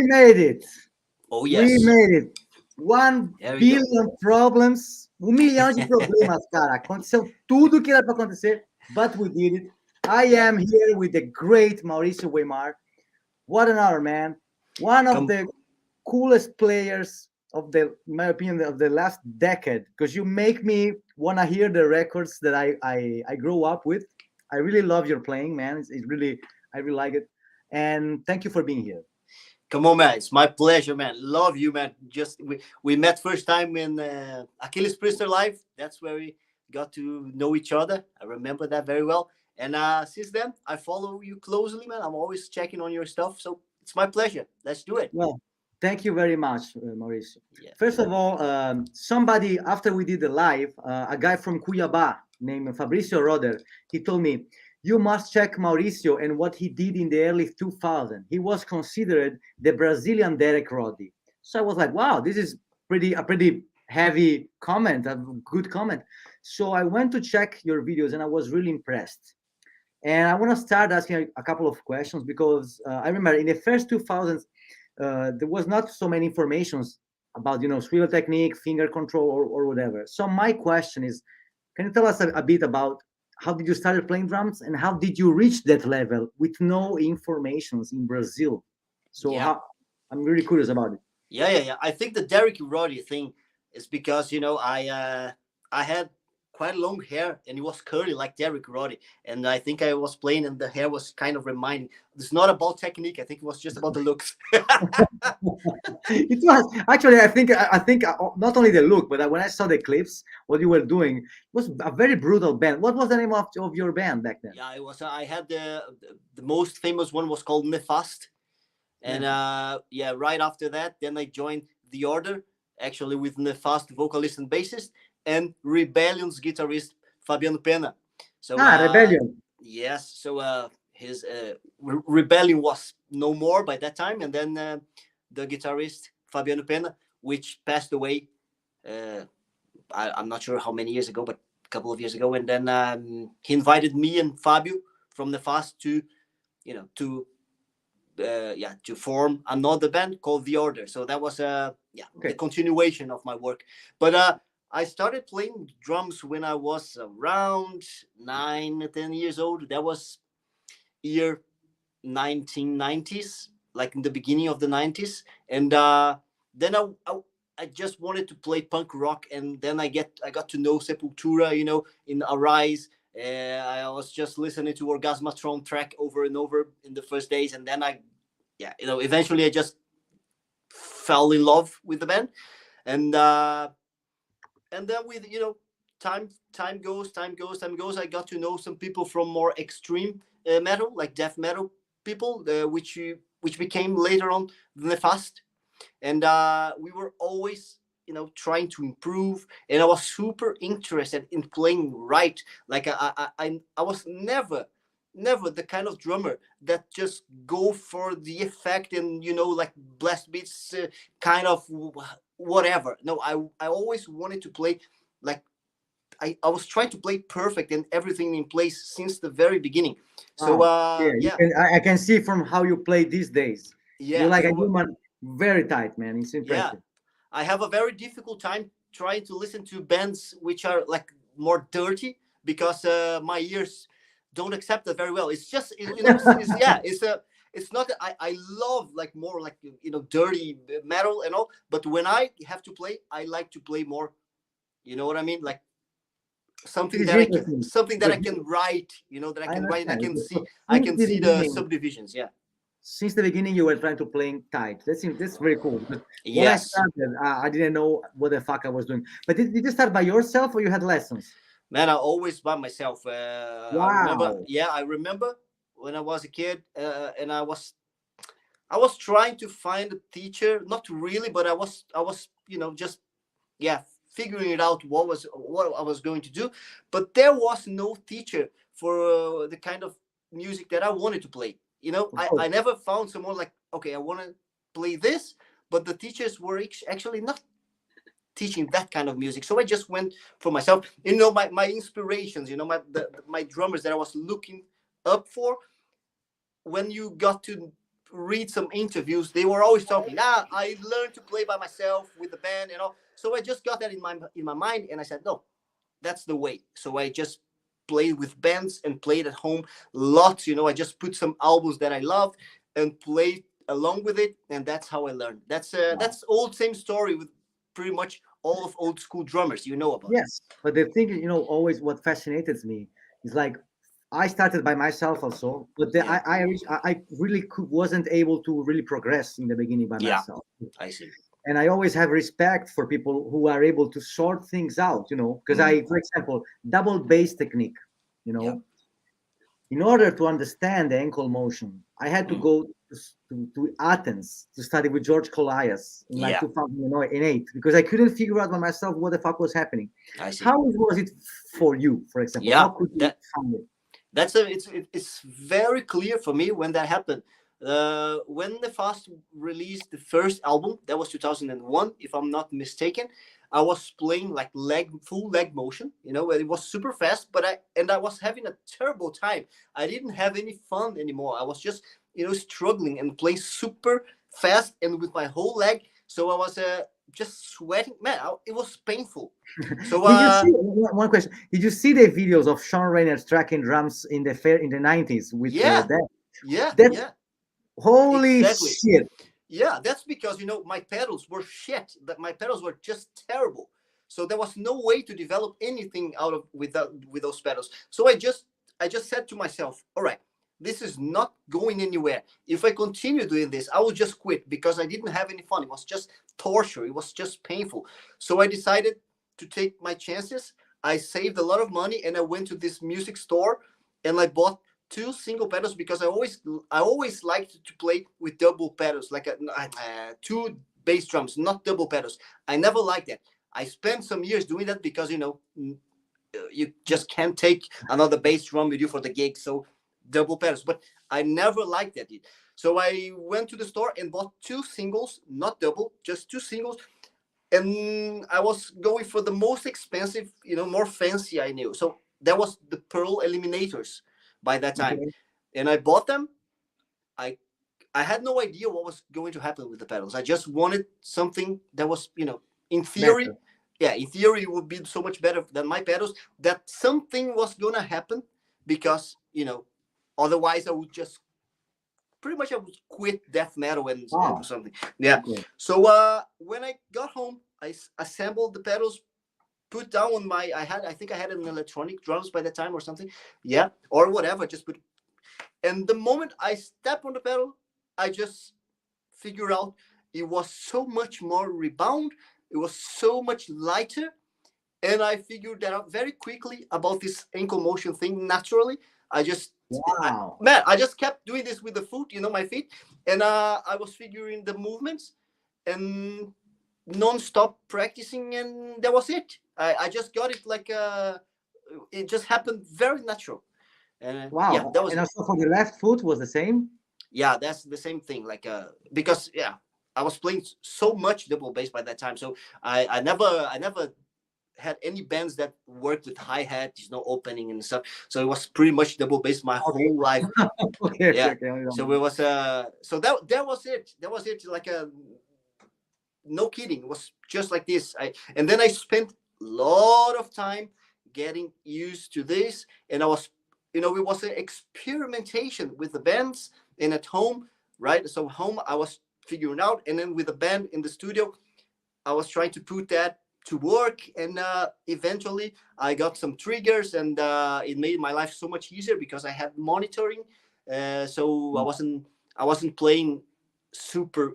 made it. Oh We yes. made it. 1 There we go. billion problems. 1 milhão de problemas, cara. Aconteceu tudo que era para acontecer, but we did it. I Yeah. am here with the great Mauricio Weimar. What an honor, man. One of Come. the coolest players of the, in my opinion, of the last decade, because you make me want to hear the records that I grew up with. I really love your playing, man. It's really, I really like it. And thank you for being here. Come on, man. It's my pleasure, man. Love you, man. Just we met first time in Achilles Priester Live. That's where we got to know each other. I remember that very well. And since then, I follow you closely, man. I'm always checking on your stuff. So it's my pleasure. Let's do it. Well, thank you very much, Mauricio. Yeah. First of all, somebody, after we did the live, a guy from Cuiabá named Fabricio Roder, he told me, you must check Mauricio and what he did in the early 2000s. He was considered the Brazilian Derek Roddy. So I was like, wow, this is a pretty heavy comment, a good comment. So I went to check your videos and I was really impressed. And I want to start asking a couple of questions because I remember in the first 2000s, there was not so many informations about, swivel technique, finger control, or whatever. So my question is, can you tell us a bit about how did you start playing drums and how did you reach that level with no informations in Brazil? So Yeah. I'm really curious about it. Yeah. I think the Derek Roddy thing is because I had quite long hair and it was curly like Derek Roddy, and I think I was playing and the hair was kind of reminding. It's not about technique. I think it was just about the looks. It was actually, I think not only the look, but when I saw the clips, what you were doing, it was a very brutal band. What was the name of your band back then? Yeah, it was. I had the most famous one was called Nefast, and right after that, then I joined the Order, actually with Nefast vocalist and bassist, and Rebellion's guitarist Fabiano Pena. So Rebellion. yes, so his Rebellion was no more by that time, and then the guitarist Fabiano Pena, which passed away. I'm not sure how many years ago, but a couple of years ago, and then he invited me and Fabio from the Fast to, to form another band called The Order. So that was the continuation of my work. But I started playing drums when I was around 9, 10 years old. That was year 1990s, like in the beginning of the 90s, and then I just wanted to play punk rock, and then I got to know Sepultura, in Arise. I was just listening to Orgasmatron track over and over in the first days, and then eventually I just fell in love with the band, and then with time goes, I got to know some people from more extreme metal, like death metal people, which became later on Nefast, and we were always trying to improve, and I was super interested in playing right. Like I was never the kind of drummer that just go for the effect and like blast beats, kind of whatever. No, I always wanted to play like I was trying to play perfect and everything in place since the very beginning. So I can see from how you play these days. You're like a human, very tight, man. It's impressive. I have a very difficult time trying to listen to bands which are like more dirty because my ears don't accept that very well. It's just it's not that I love like more like dirty metal and all, but when I have to play, I like to play more. You know what I mean? Like something that I can write. That I can write and I can see the subdivisions. Yeah. Since the beginning, you were trying to play tight. That's very cool. Yes. When I started, I didn't know what the fuck I was doing. But did you start by yourself or you had lessons? Man, I always by myself. Wow. I remember when I was a kid, and I was trying to find a teacher. Not really, but I was just figuring it out what I was going to do. But there was no teacher for the kind of music that I wanted to play. I never found someone like, okay, I want to play this, but the teachers were actually not teaching that kind of music. So I just went for myself. My inspirations, my drummers that I was looking up for. When you got to read some interviews, they were always talking, I learned to play by myself with the band, you know. So I just got that in my mind, and I said, no, that's the way. So I just played with bands and played at home lots, you know. I just put some albums that I loved and played along with it, and that's how I learned. That's old same story with pretty much all of old school drummers, you know about it. Yes, but the thing, always what fascinates me is like I started by myself also, but Yeah. I really wasn't able to really progress in the beginning by Yeah, myself. I see. And I always have respect for people who are able to sort things out, because for example, double bass technique, you Yeah. know, in order to understand the ankle motion, I had to go to Athens to study with George Colias in like Yeah, 2008 because I couldn't figure out by myself what the fuck was happening. I see. How was it for you, for example? Yeah, How could you find it? it's very clear for me when that happened. When the Fast released the first album, that was 2001, if I'm not mistaken. I was playing like full leg motion, you know, it was super fast, but I was having a terrible time. I didn't have any fun anymore. I was just, you know, struggling and playing super fast and with my whole leg. So I was just sweating, man. It was painful. So Did you see one question? Did you see the videos of Sean Rayner's tracking drums in the fair in the 90s with yeah, that? yeah, That's yeah, holy exactly. shit. Yeah, that's because, you know, my pedals were shit. That my pedals were just terrible. So there was no way to develop anything out of with those pedals. So I just said to myself, all right, this is not going anywhere. If I continue doing this, I will just quit because I didn't have any fun. It was just torture. It was just painful. So I decided to take my chances. I saved a lot of money and I went to this music store and I bought two single pedals because I always liked to play with double pedals, like two bass drums, not double pedals. I never liked that. I spent some years doing that because, you know, you just can't take another bass drum with you for the gig, so double pedals. But I never liked that. So I went to the store and bought two singles, not double, just two singles. And I was going for the most expensive, you know, more fancy I knew. So that was the Pearl Eliminators by that time. Okay. And I bought them. I I had no idea what was going to happen with the pedals. I just wanted something that was, you know, in theory, Better. yeah, in theory it would be so much better than my pedals. That something was gonna happen because, you know, otherwise I would just pretty much I would quit death metal and do Wow. something. Yeah. Okay. So when I got home, I assembled the pedals, put down on my I think I had an electronic drums by the time or something. Yeah, or whatever. Just put, and the moment I step on the pedal, I just figure out it was so much more rebound. It was so much lighter, and I figured that out very quickly about this ankle motion thing. Naturally, Wow. I just kept doing this with the foot, you know, my feet, and I was figuring the movements and non-stop practicing, and that was it. I just got it like it just happened very natural, and yeah, Wow. that was And it. also for the left foot was the same? Yeah, that's the same thing. Like because yeah, I was playing so much double bass by that time, so I never had any bands that worked with hi-hat, there's no opening and stuff. So it was pretty much double bass my Okay. whole life. Okay, okay, Yeah. okay. I don't So know. it was so that was it. That was it. Like no kidding. It was just like this. And then I spent a lot of time getting used to this. And I was, you know, it was an experimentation with the bands and at home, right? So home I was figuring out, and then with the band in the studio, I was trying to put that to work, and eventually I got some triggers, and it made my life so much easier because I had monitoring. So I wasn't playing super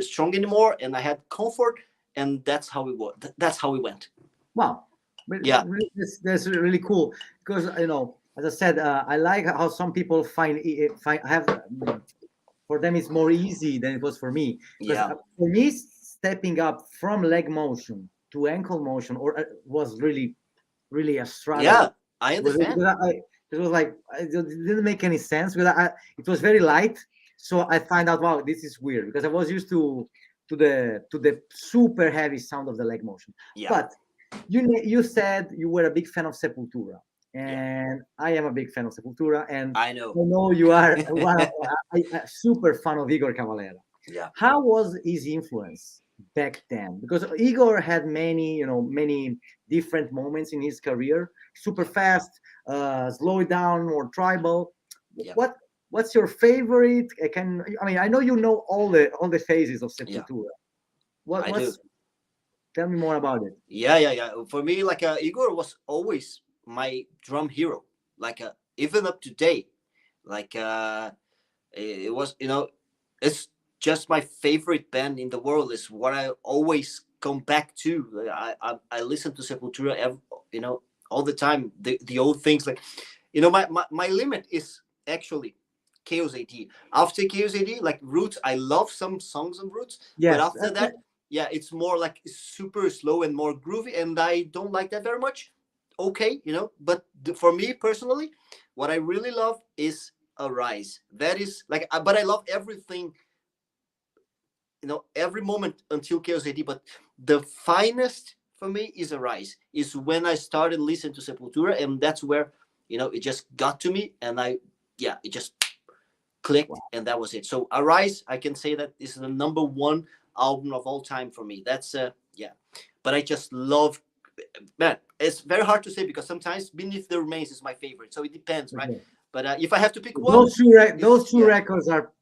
strong anymore, and I had comfort, and that's how it was. That's how it went. Wow. But Yeah, that's really cool because, as I said, I like how some people find have for them it's more easy than it was for me because yeah, for me stepping up from leg motion to ankle motion or was really a yeah. struggle. I Because understand. it was like it didn't make any sense because it was very light. So I find out, wow, this is weird because I was used to the super heavy sound of the leg motion. Yeah, But you said you were a big fan of Sepultura. Yeah, and I am a big fan of Sepultura, and I I know. know you are one of, a super fan of Igor Cavalera. Yeah, How was his influence back then? Because Igor had many, many different moments in his career. Super yeah, fast, slow it down, more tribal. yeah, What What's your favorite? I mean, I know you know all the phases of yeah. Sepultura. What I do. what's Tell me more about it. Yeah, yeah, yeah. For me, like Igor was always my drum hero. Like even up to date, like it was, it's just my favorite band in the world. Is what I always come back to. Like, I listen to Sepultura, you know, all the time. The old things, like, my limit is actually Chaos AD. After Chaos AD, like Roots, I love some songs on Roots, but Yes, after that, yeah, it's more like super slow and more groovy, and I don't like that very much. Okay, but for me personally, what I really love is Arise. That is like, but I love everything, every moment until Chaos AD. But the finest for me is Arise. Is when I started listening to Sepultura, and that's where it just got to me, and yeah, it just clicked, and that was it. So Arise, I can say that this is the number one album of all time for me. That's yeah. But I just love, man. It's very hard to say because sometimes Beneath the Remains is my favorite. So it depends, right? okay. But if I have to pick one, Those two yeah, records are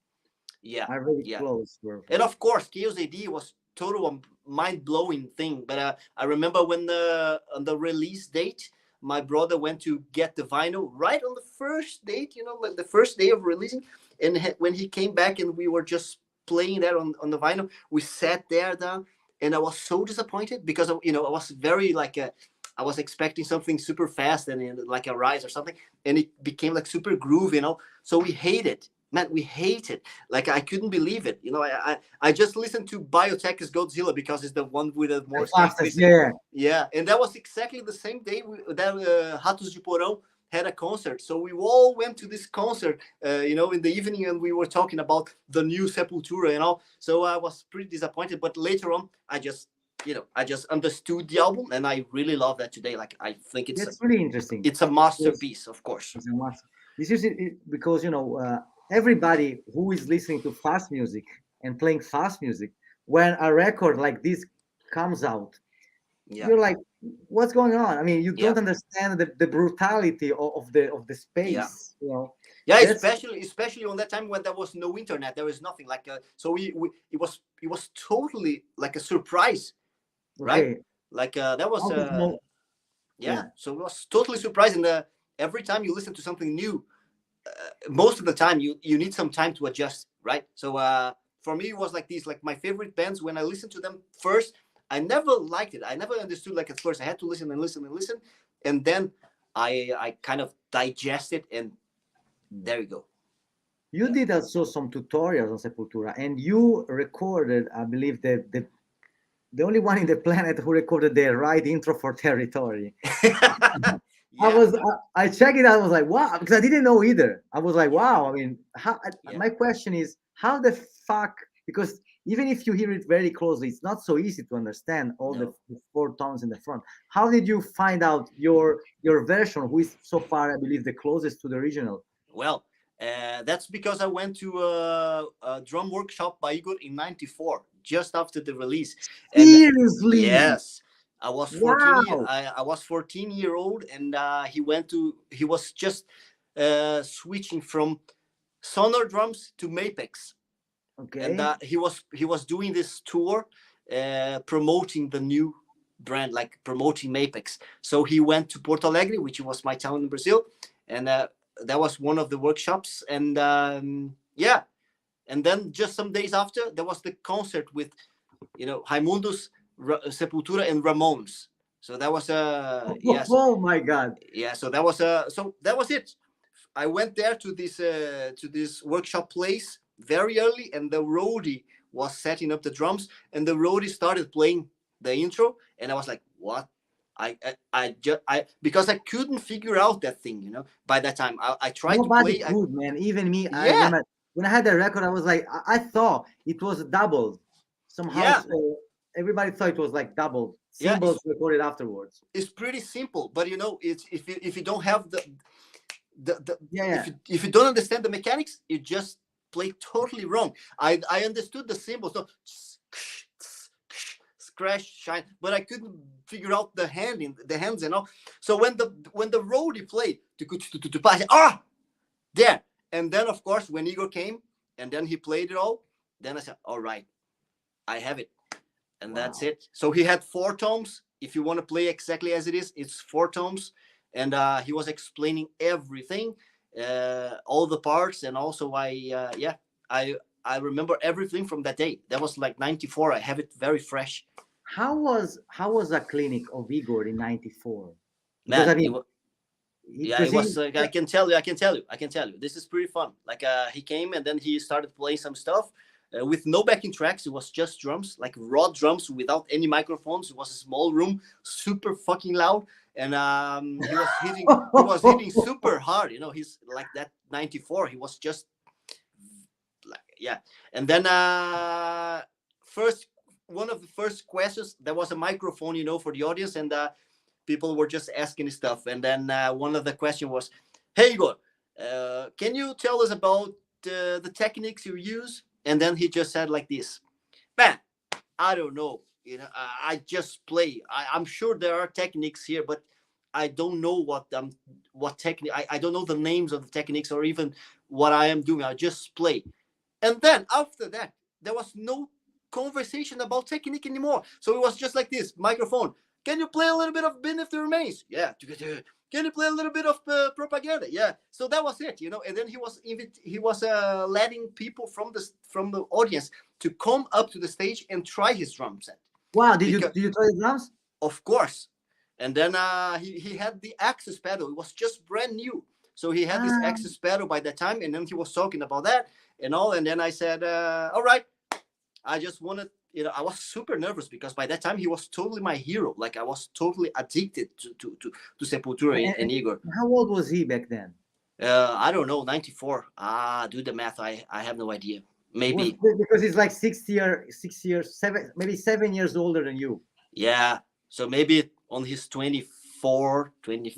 yeah, are really yeah. close. And of course, Chaos AD was total mind blowing thing. But I remember when on the release date, my brother went to get the vinyl right on the first date, like the first day of releasing. And when he came back and we were just playing that on the vinyl, we sat there down, and I was so disappointed because I was very like I was expecting something super fast and like a Rise or something, and it became like super groove, So we hate it, man. We hate it. Like I couldn't believe it. I just listened to Biotech's Godzilla because it's the one with the The more states fastest, listening. yeah. Yeah, and that was exactly the same day that Ratos de Porão had a concert. So we all went to this concert, in the evening, and we were talking about the new Sepultura and all. So I was pretty disappointed. But later on, I just understood the album, and I really love that today. Like I think That's really interesting. it's a Yes, masterpiece, of course. it's a must. This is because everybody who is listening to fast music and playing fast music, when a record like this comes out, Yeah, you're like, what's going on? I mean, you yeah, don't understand the brutality of the yeah. space. Yeah, That's especially on that time when there was no internet, there was nothing like so we it was totally like a surprise, right? okay. Like that was Out of no, yeah, yeah. so it was totally surprising. Every time you listen to something new, most of the time you need some time to adjust, right? So for me it was like these, like my favorite bands. When I listened to them first, I never liked it. I never understood, like at first I had to listen and listen and listen, and then I kind of digest it, and there you go. You Yeah. did also some tutorials on Sepultura, and you recorded, I believe, the only one in the planet who recorded the right intro for Territory. I Yeah, was I checked it out. I was like, wow, because I didn't know either. I was like, wow. I mean, yeah, my question is, how the fuck? Because even if you hear it very closely, it's not so easy to understand all the no. four tones in the front. How did you find out your version, who is so far, I believe, the closest to the original? Well, that's because I went to a drum workshop by Igor in '94, just after the release. And Seriously? yes, I was 14 year Wow. I was 14-year old, and he was just switching from Sonor drums to Mapex, and Okay. he was doing this tour, promoting the new brand, like promoting Mapex. So he went to Porto Alegre, which was my town in Brazil, and that was one of the workshops. And yeah, and then just some days after, there was the concert with Raimundo's, Sepultura, and Ramones. So that was yes, Oh my God. yeah. So that was it. I went there to this workshop place very early, and the roadie was setting up the drums, and the roadie started playing the intro, and I was like, "What?" I just because I couldn't figure out that thing, By that time, I tried to Nobody play. could, man. Even me. I Yeah, remember when I had the record, I was like, I thought it was doubled somehow. yeah, everybody thought it was like double Yeah, symbols recorded afterwards. it's pretty simple, but it's if you don't have the Yeah, yeah. if you don't understand the mechanics, you just play totally wrong. I understood the symbols, so scratch, shine, but I couldn't figure out the hands and all. So when the roadie played to pass, there, and then of course when Igor came and then he played it all, then I said, all right, I have it, and that's Wow. it. So he had 4 tomes. If you want to play exactly as it is, it's 4 tomes, and he was explaining everything, all the parts, and also I remember everything from that day. That was like 94. I have it very fresh. How was a clinic of Igor in '94? Because Man, I mean, yeah, it because was. I can tell you. This is pretty fun. Like, he came and then he started playing some stuff with no backing tracks. It was just drums, like raw drums without any microphones. It was a small room, super fucking loud, and he was hitting. He was hitting super hard. He's like that 94. He was just like, yeah. And then first one of the first questions, there was a microphone, for the audience, and people were just asking stuff. And then one of the question was, "Hey Igor, can you tell us about the techniques you use?" And then he just said like this, "Man, I don't know. I just play. I'm sure there are techniques here, but I don't know what technique. I don't know the names of the techniques or even what I am doing. I just play." And then after that, there was no conversation about technique anymore. So it was just like this microphone. Can you play a little bit of Beneath the Remains? Yeah. Can you play a little bit of Propaganda? Yeah. So that was it, And then he was letting people from the audience to come up to the stage and try his drum set. wow, did you try the drums? Of course. And then he had the Axis pedal. It was just brand new. So he had this Ah, Axis pedal by that time, and then he was talking about that and all. And then I said, all right, I just wanted, I was super nervous because by that time he was totally my hero. Like, I was totally addicted to Sepultura and, and Igor. how old was he back then? I don't know, 94. Do the math. I have no idea. Was Maybe. because he's like 6 years, 7, maybe 7 years older than you. Yeah. So maybe on his 24, 20,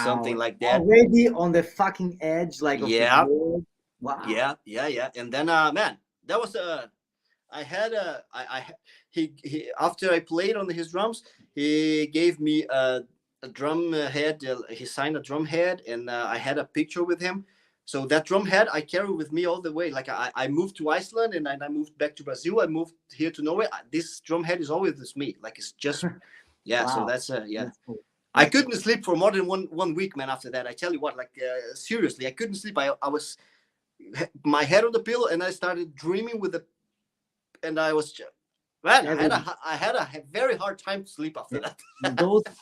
something Wow, like that. already on the fucking edge, like of his Yeah. world. Wow. Yeah. And then, man, that was I had a I he after I played on his drums, he gave me a drum head. He signed a drum head, and I had a picture with him. So that drum head I carry with me all the way. Like, I moved to Iceland, and I moved back to Brazil. I moved here to Norway. This drum head is always with me. Like, it's just yeah. So Wow, that's yeah. that's cool. I That's couldn't cool. sleep for more than one week, man. After that, I tell you what, like, seriously, I couldn't sleep. I was my head on the pillow, and I started dreaming with the, and I was just, man, I had a very hard time to sleep after that.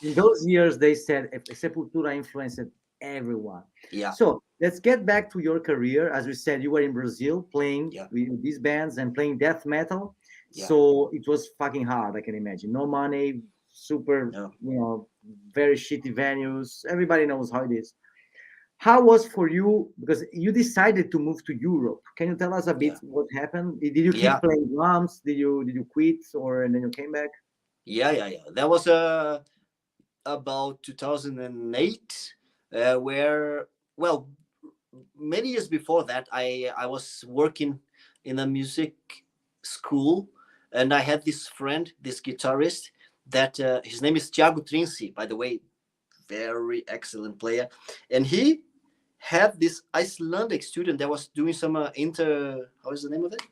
In those years, they said Sepultura influenced everyone. Yeah. So let's get back to your career. As we said, you were in Brazil playing Yeah. with these bands and playing death metal. Yeah. So it was fucking hard, I can imagine. No money, super, No. very shitty venues. Everybody knows how it is. How was for you? Because you decided to move to Europe. Can you tell us a bit Yeah. what happened? Did you keep Yeah. playing drums? Did you quit, or and then you came back? Yeah. That was about 2008, where, well, many years before that, I was working in a music school, and I had this friend, this guitarist, that his name is Thiago Trinci, by the way, very excellent player, and he had this Icelandic student that was doing some how is the name of it?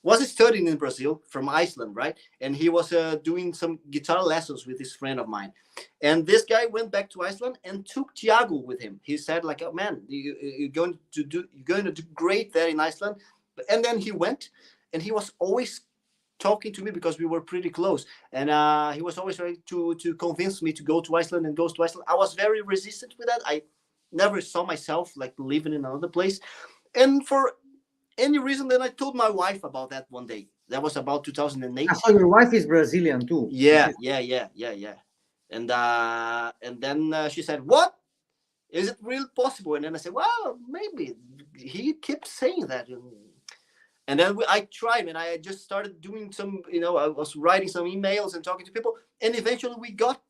Was studying in Brazil from Iceland, right? And he was doing some guitar lessons with this friend of mine. And this guy went back to Iceland and took Thiago with him. He said, like, "Oh man, you're going to do great there in Iceland." And then he went, and he was always talking to me because we were pretty close. And he was always trying to convince me to go to Iceland and goes to Iceland. I was very resistant with that. I never saw myself like living in another place. And for any reason, then I told my wife about that one day. That was about 2008. So your wife is Brazilian too. Yeah. And then she said, "What? Is it real possible?" And then I said, "Well, maybe." He kept saying that. And then I tried, and I just started doing some, I was writing some emails and talking to people, and eventually we got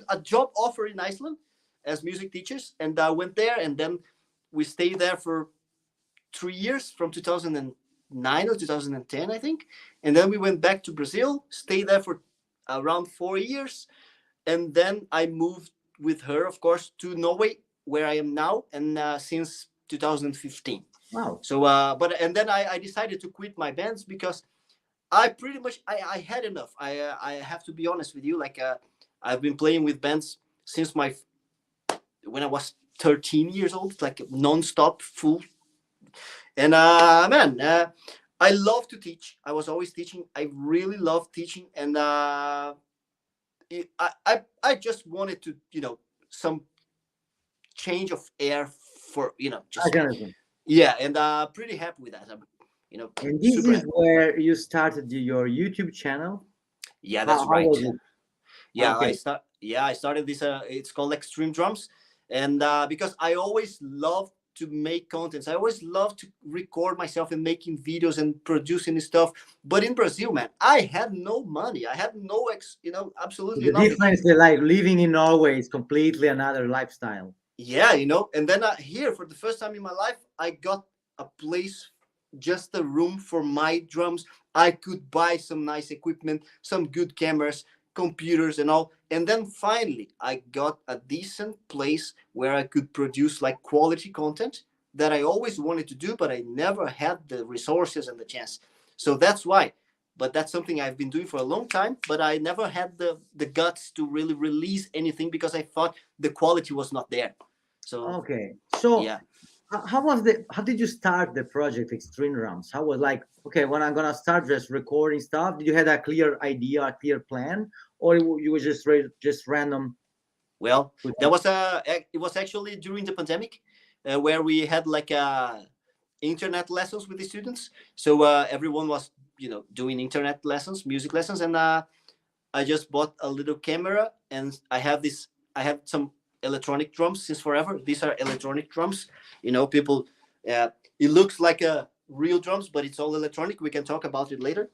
a job offer in Iceland as music teachers, and I went there, and then we stayed there for 3 years, from 2009 or 2010, I think. And then we went back to Brazil, stayed there for around 4 years, and then I moved with her, of course, to Norway, where I am now, and since 2015. Wow. So, and then I decided to quit my bands because I pretty much I had enough. I have to be honest with you. Like, I've been playing with bands since when I was 13 years old, like non-stop, full. And man, I love to teach. I was always teaching. I really love teaching, and I just wanted to, some change of air for, I just, can understand. yeah, and pretty happy with that. I'm, And this super is happy. where you started your YouTube channel. Yeah, that's How right. was it? Yeah, Okay. I started this. It's called Extreme Drums, and because I always love to make contents. I always love to record myself and making videos and producing stuff. But in Brazil, man, I had no money. I had no absolutely The nothing. difference, like living in Norway, is completely another lifestyle. Yeah, and then here, for the first time in my life, I got a place, just a room for my drums. I could buy some nice equipment, some good cameras, computers, and all. And then finally I got a decent place where I could produce like quality content that I always wanted to do, but I never had the resources and the chance. So that's why. But that's something I've been doing for a long time, but I never had the guts to really release anything because I thought the quality was not there. So Okay. So yeah. how did you start the project Extreme Drums? How was, like, okay, when I'm gonna start just recording stuff, did you had a clear idea, a clear plan, or you were just random? Well, it was actually during the pandemic, where we had like internet lessons with the students. So everyone was, doing internet lessons, music lessons, and I just bought a little camera, and I have some electronic drums since forever. These are electronic drums. People, it looks like a real drums, but it's all electronic. We can talk about it later.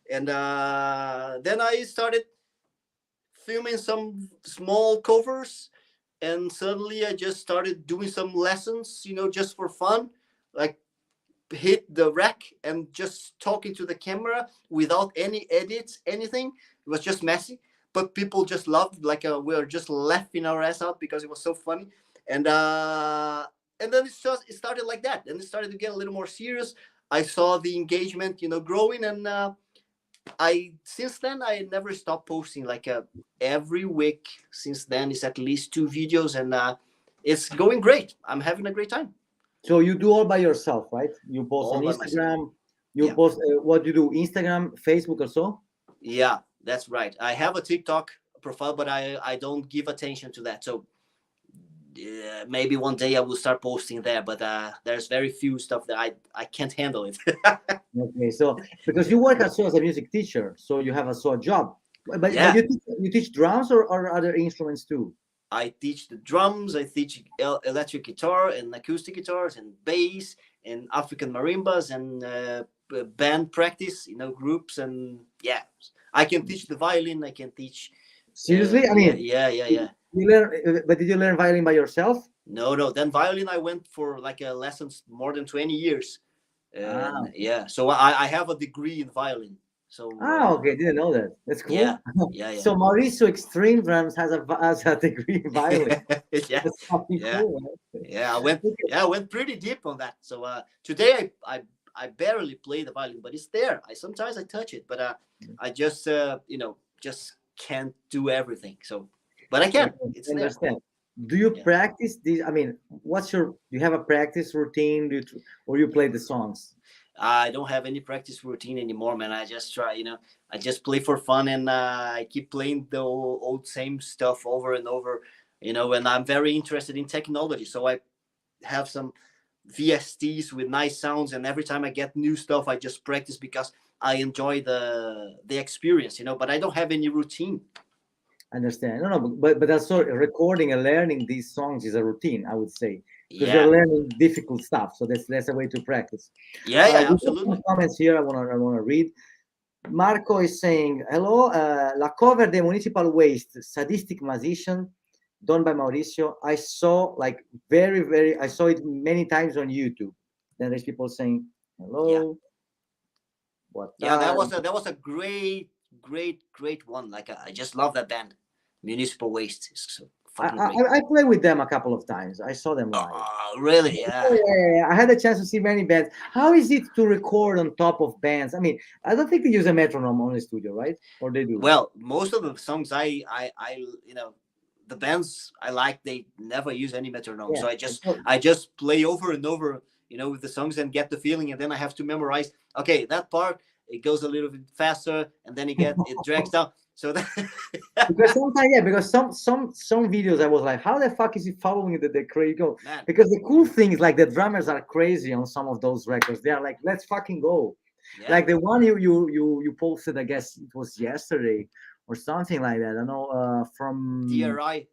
And then I started filming some small covers, and suddenly I just started doing some lessons, just for fun, like hit the rack and just talking to the camera without any edits, anything. It was just messy, but people just loved, like, we were just laughing our ass out because it was so funny. And then it started like that, and it started to get a little more serious. I saw the engagement, growing, and since then I never stopped posting, like, every week. Since then it's at least 2 videos, and it's going great. I'm having a great time. So you do all by yourself, right? You post on All by myself. Instagram. You Yeah. post what do you do? Instagram, Facebook, or so? Yeah, that's right. I have a TikTok profile, but I don't give attention to that. So maybe one day I will start posting there, but there's very few stuff that I can't handle it. Okay, so because you work also as a music teacher, so you have a job, but Yeah. you teach drums or other instruments too. I teach the drums. I teach electric guitar and acoustic guitars and bass and African marimbas and band practice, groups, and yeah, I can teach the violin. I can teach. Seriously, I mean, Yeah. you learn, but did you learn violin by yourself? No. Then violin, I went for like lessons more than 20 years. Ah, Yeah, so I have a degree in violin. So okay, didn't know that. That's cool. yeah. So Mauricio Extreme Drums has a degree in violin. Yeah, That's fucking yeah, cool. Right? yeah. Okay. I went pretty deep on that. So today I barely play the violin, but it's there. I sometimes I touch it, but I just just can't do everything. So, but I can. Okay, It's I there. understand. Do you Yeah. practice these? I mean, do you have a practice routine? Or you play the songs? I don't have any practice routine anymore, man. I just try, I just play for fun, and I keep playing the old same stuff over and over, and I'm very interested in technology. So I have some VSTs with nice sounds, and every time I get new stuff, I just practice because I enjoy the experience, but I don't have any routine. Understand? No, no, but also recording and learning these songs is a routine, I would say, because you're Yeah, learning difficult stuff. So that's a way to practice. yeah, yeah, We got some absolutely. comments here. I wanna read. Marco is saying, hello, la cover de Municipal Waste, Sadistic Musician, done by Mauricio. I saw I saw it many times on YouTube. Then there's people saying, Yeah, hello, what yeah, that time? was a great one. Like I just love that band, Municipal Waste. It's so I, fucking great. I played with them a couple of times. I saw them live. Oh, really? Oh, Yeah. yeah, yeah, I had a chance to see many bands. How is it to record on top of bands? I mean, I don't think they use a metronome on the studio, right? Or they do? Well, most of the songs the bands I like, they never use any metronome. Yeah. So I just play over and over, with the songs and get the feeling, and then I have to memorize. Okay, that part it goes a little bit faster, and then it drags down. So that Because sometimes, yeah, because some videos I was like, how the fuck is he following the crazy go? man, Because the cool thing is like the drummers are crazy on some of those records. They are like, let's fucking go. yeah, Like the one you posted, I guess it was yesterday or something like that. I know from DRI,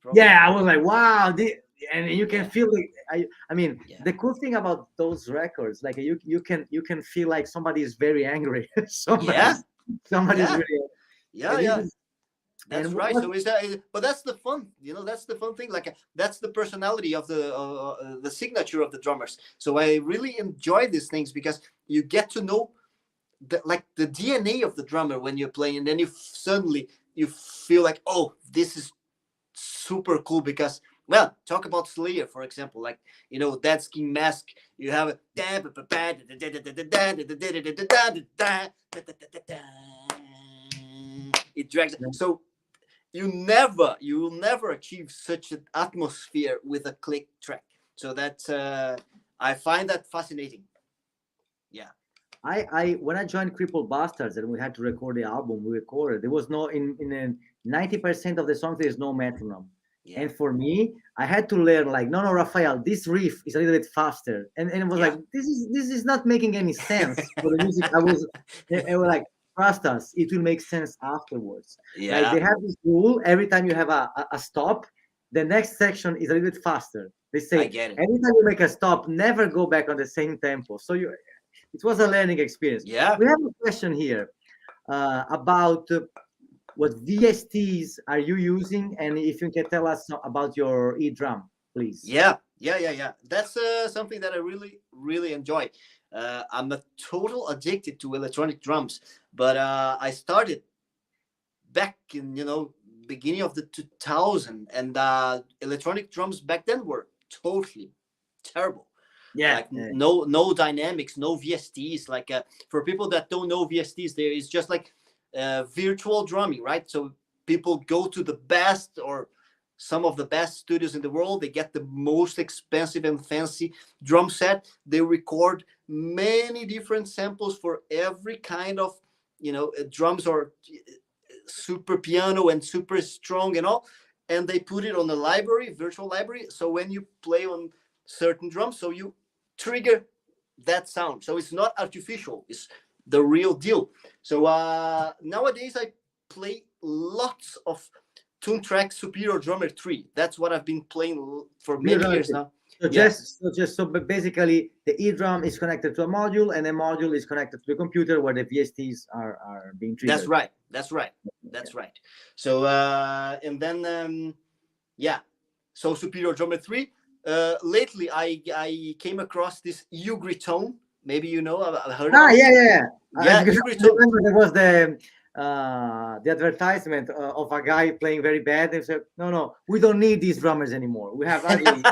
probably. yeah, I was like, wow, and you can Yeah, feel it. I mean, yeah, the cool thing about those records, like you can feel like somebody is very angry. yeah, Somebody's yeah, really, yeah, and yeah. That's and right. So is that? But that's the fun. That's the fun thing. Like that's the personality of the signature of the drummers. So I really enjoy these things because you get to know the DNA of the drummer when you're playing, and then suddenly you feel like, oh, this is super cool because. Well, talk about Slayer, for example, like Dead Skin Mask. You have a it drags. So you will never achieve such an atmosphere with a click track. So that's I find that fascinating. Yeah, I when I joined Crippled Bastards and we had to record the album, we recorded. There was no in 90% of the songs there is no metronome. yeah, And for me, I had to learn like, no, Raphael, this riff is a little bit faster. And it was yeah, like, this is not making any sense for the music. They were like, trust us, it will make sense afterwards. Like they yeah. have this rule, every time you have a stop, the next section is a little bit faster. They I say, get it. every time you make a stop, never go back on the same tempo. So it was a learning experience. Yeah, We have a question here about what VSTs are you using, and if you can tell us about your e-drum, please. yeah. That's something that I really, really enjoy. I'm a total addicted to electronic drums, but I started back in beginning of the 2000, and electronic drums back then were totally terrible. Yeah, Like no dynamics, no VSTs. Like for people that don't know VSTs, there is just like virtual drumming, right? So people go to the best or some of the best studios in the world. They get the most expensive and fancy drum set. They record many different samples for every kind of drums or super piano and super strong and all, and they put it on the library, virtual library. So when you play on certain drums, so you trigger that sound. So it's not artificial, it's the real deal. So nowadays I play lots of tune track Superior Drummer 3. That's what I've been playing for many years now. So Yeah, basically the e-drum is connected to a module, and the module is connected to the computer where the VSTs are being that's triggered. right. That's right. So and then yeah, so Superior Drummer 3. Lately I came across this Ugritone. Maybe I've heard Ah, about it. yeah. Yeah, Because I Ugritone. remember there was the advertisement of a guy playing very bad. They said, no, we don't need these drummers anymore. We have ugly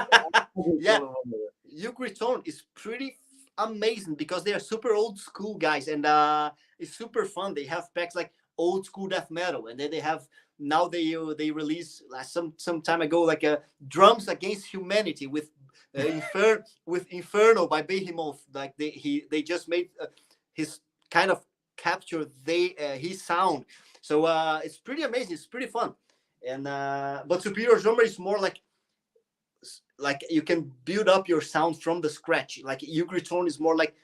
Yeah, solo drummers." Ugritone is pretty amazing because they are super old school guys, and it's super fun. They have packs like old school death metal, and then they have now they release some time ago like drums against humanity with with Inferno by Behemoth. Like they just made his kind of capture his sound. So it's pretty amazing. It's pretty fun, and but Superior Drummer is more like you can build up your sound from the scratch. Like Ugritone is more like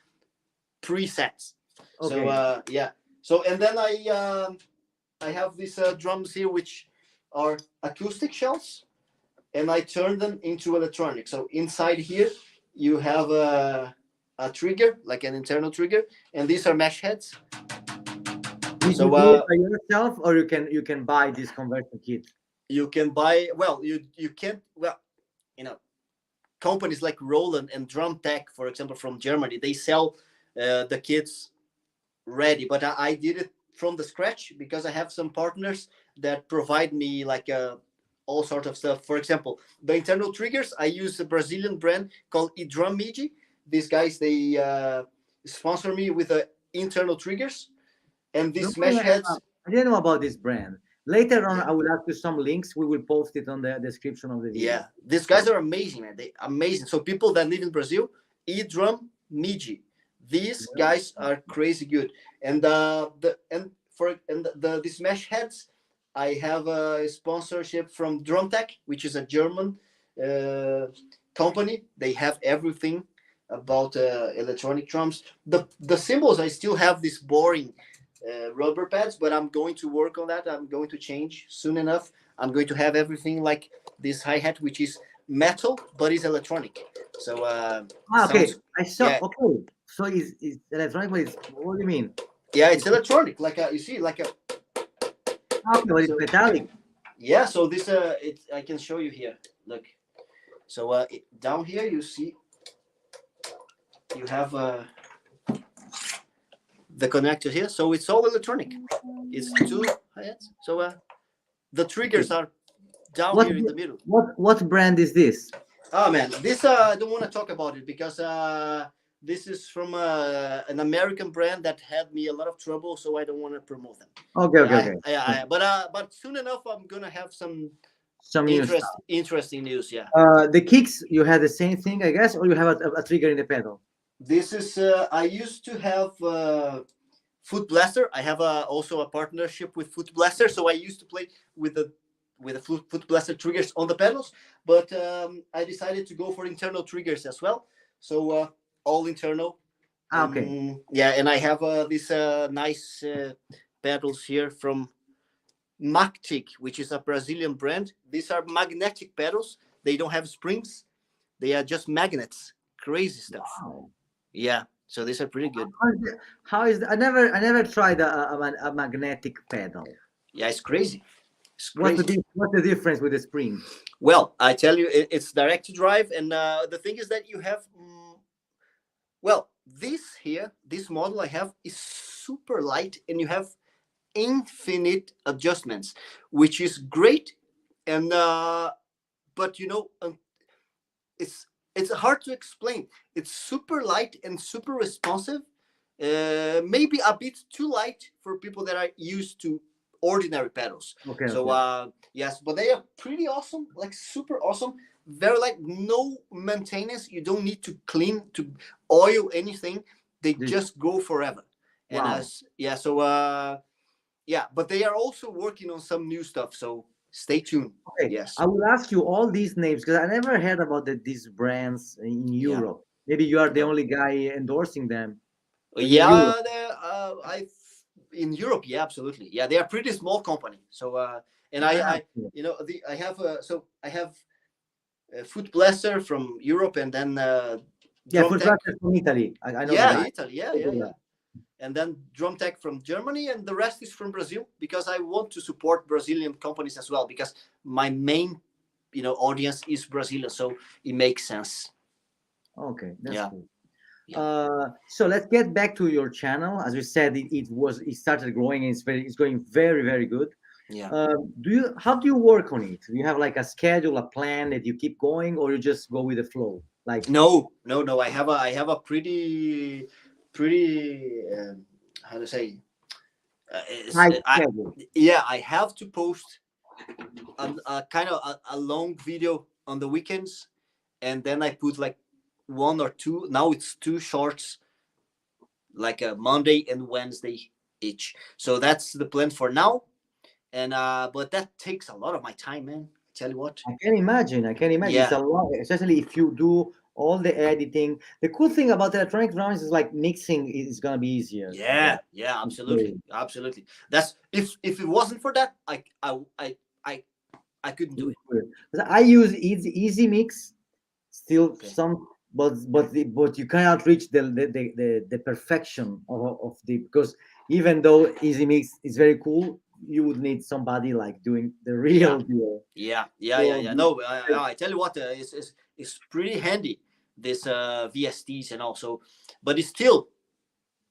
presets. Okay. So yeah. So and then I have these drums here, which are acoustic shells, and I turn them into electronic. So inside here, you have a trigger, like an internal trigger, and these are mesh heads. Did So you do it by yourself, or you can buy this conversion kit? you can buy. Well, you can't. Well, you know, companies like Roland and Drumtalk, for example, from Germany, they sell the kits ready. But I did it from the scratch because I have some partners that provide me like all sorts of stuff. For example, the internal triggers, I use a Brazilian brand called Idrummiji. These guys, they sponsor me with internal triggers, and Don't these worry, mesh heads. I didn't know about this brand. Later on, Yeah, I will ask you some links. We will post it on the description of the video. yeah, these guys are amazing, man. They amazing. So people that live in Brazil, Idrummiji. These guys are crazy good. And these mesh heads, I have a sponsorship from Drumtech, which is a German uh, company. They have everything about electronic drums. The cymbals, I still have this boring rubber pads, but I'm going to work on that. I'm going to change soon enough. I'm going to have everything like this hi-hat, which is metal but is electronic. So Okay. sounds, I saw. yeah, Okay. So it's electronic, but what do you mean? yeah, it's electronic. Like you see, like a Okay, but it's so metallic. yeah. So this I can show you here. Look, so down here you see you have the connector here. So it's all electronic. It's two hi-hats. So the triggers are down What here in the middle. what brand is this? Oh man, this I don't want to talk about it because this is from an American brand that had me a lot of trouble, so I don't want to promote them. Okay, okay, okay. But soon enough, I'm gonna have some Some new stuff. interesting news. Yeah, The kicks, you had the same thing, I guess, or you have a trigger in the pedal. this is I used to have Foot Blaster. I have also a partnership with Foot Blaster, so I used to play with the Foot Blaster triggers on the pedals, but I decided to go for internal triggers as well. So all internal. Okay. Yeah, and I have these nice pedals here from Mactic, which is a Brazilian brand. These are magnetic pedals. They don't have springs. They are just magnets. Crazy stuff. Wow. Yeah. So these are pretty good. How is I never tried a magnetic pedal. Yeah, it's crazy. It's What's crazy. what's the difference with the spring? Well, I tell you, it's direct to drive, and the thing is that you have, well, this model I have is super light, and you have infinite adjustments, which is great, and but it's hard to explain. It's super light and super responsive. Maybe a bit too light for people that are used to ordinary pedals. Okay. So yes, but they are pretty awesome, like super awesome. Very light, no maintenance. You don't need to clean, to oil anything. They just go forever. And Wow. yeah, so yeah, but they are also working on some new stuff. So stay tuned. Okay. Yes. I will ask you all these names because I never heard about these brands in Europe. Maybe you are the only guy endorsing them. Yeah, in Europe, yeah, absolutely. Yeah, they are pretty small company. So and I I have I have Foot Blaster from Europe, and then Yeah, Foot Drumtech. Blaster from Italy. I know the Yeah, guy. Italy. Yeah. And then Drumtech from Germany, and the rest is from Brazil, because I want to support Brazilian companies as well, because my main audience is Brazilian, so it makes sense. Okay, that's Yeah. cool. Yeah. So let's get back to your channel. As we said, it started growing, and it's going very, very good. Yeah. How do you work on it? Do you have like a schedule, a plan that you keep going, or you just go with the flow? Like No. I have a pretty how to say tight schedule. I have to post a kind of a long video on the weekends, and then I put like one or two. Now it's two shorts, like a Monday and Wednesday each. So that's the plan for now. And but that takes a lot of my time, man. I tell you what. I can imagine. Yeah. It's a lot, especially if you do all the editing. The cool thing about electronic drums is like mixing is gonna be easier. Yeah, yeah, absolutely, absolutely. That's if it wasn't for that, I I couldn't do it. I use easy mix still Okay. some, but you cannot reach the perfection of the, because even though easy mix is very cool, you would need somebody like doing the Yeah, real deal. yeah, yeah, yeah, So yeah. No, I tell you what, it's pretty handy, this VSTs and also, but it's still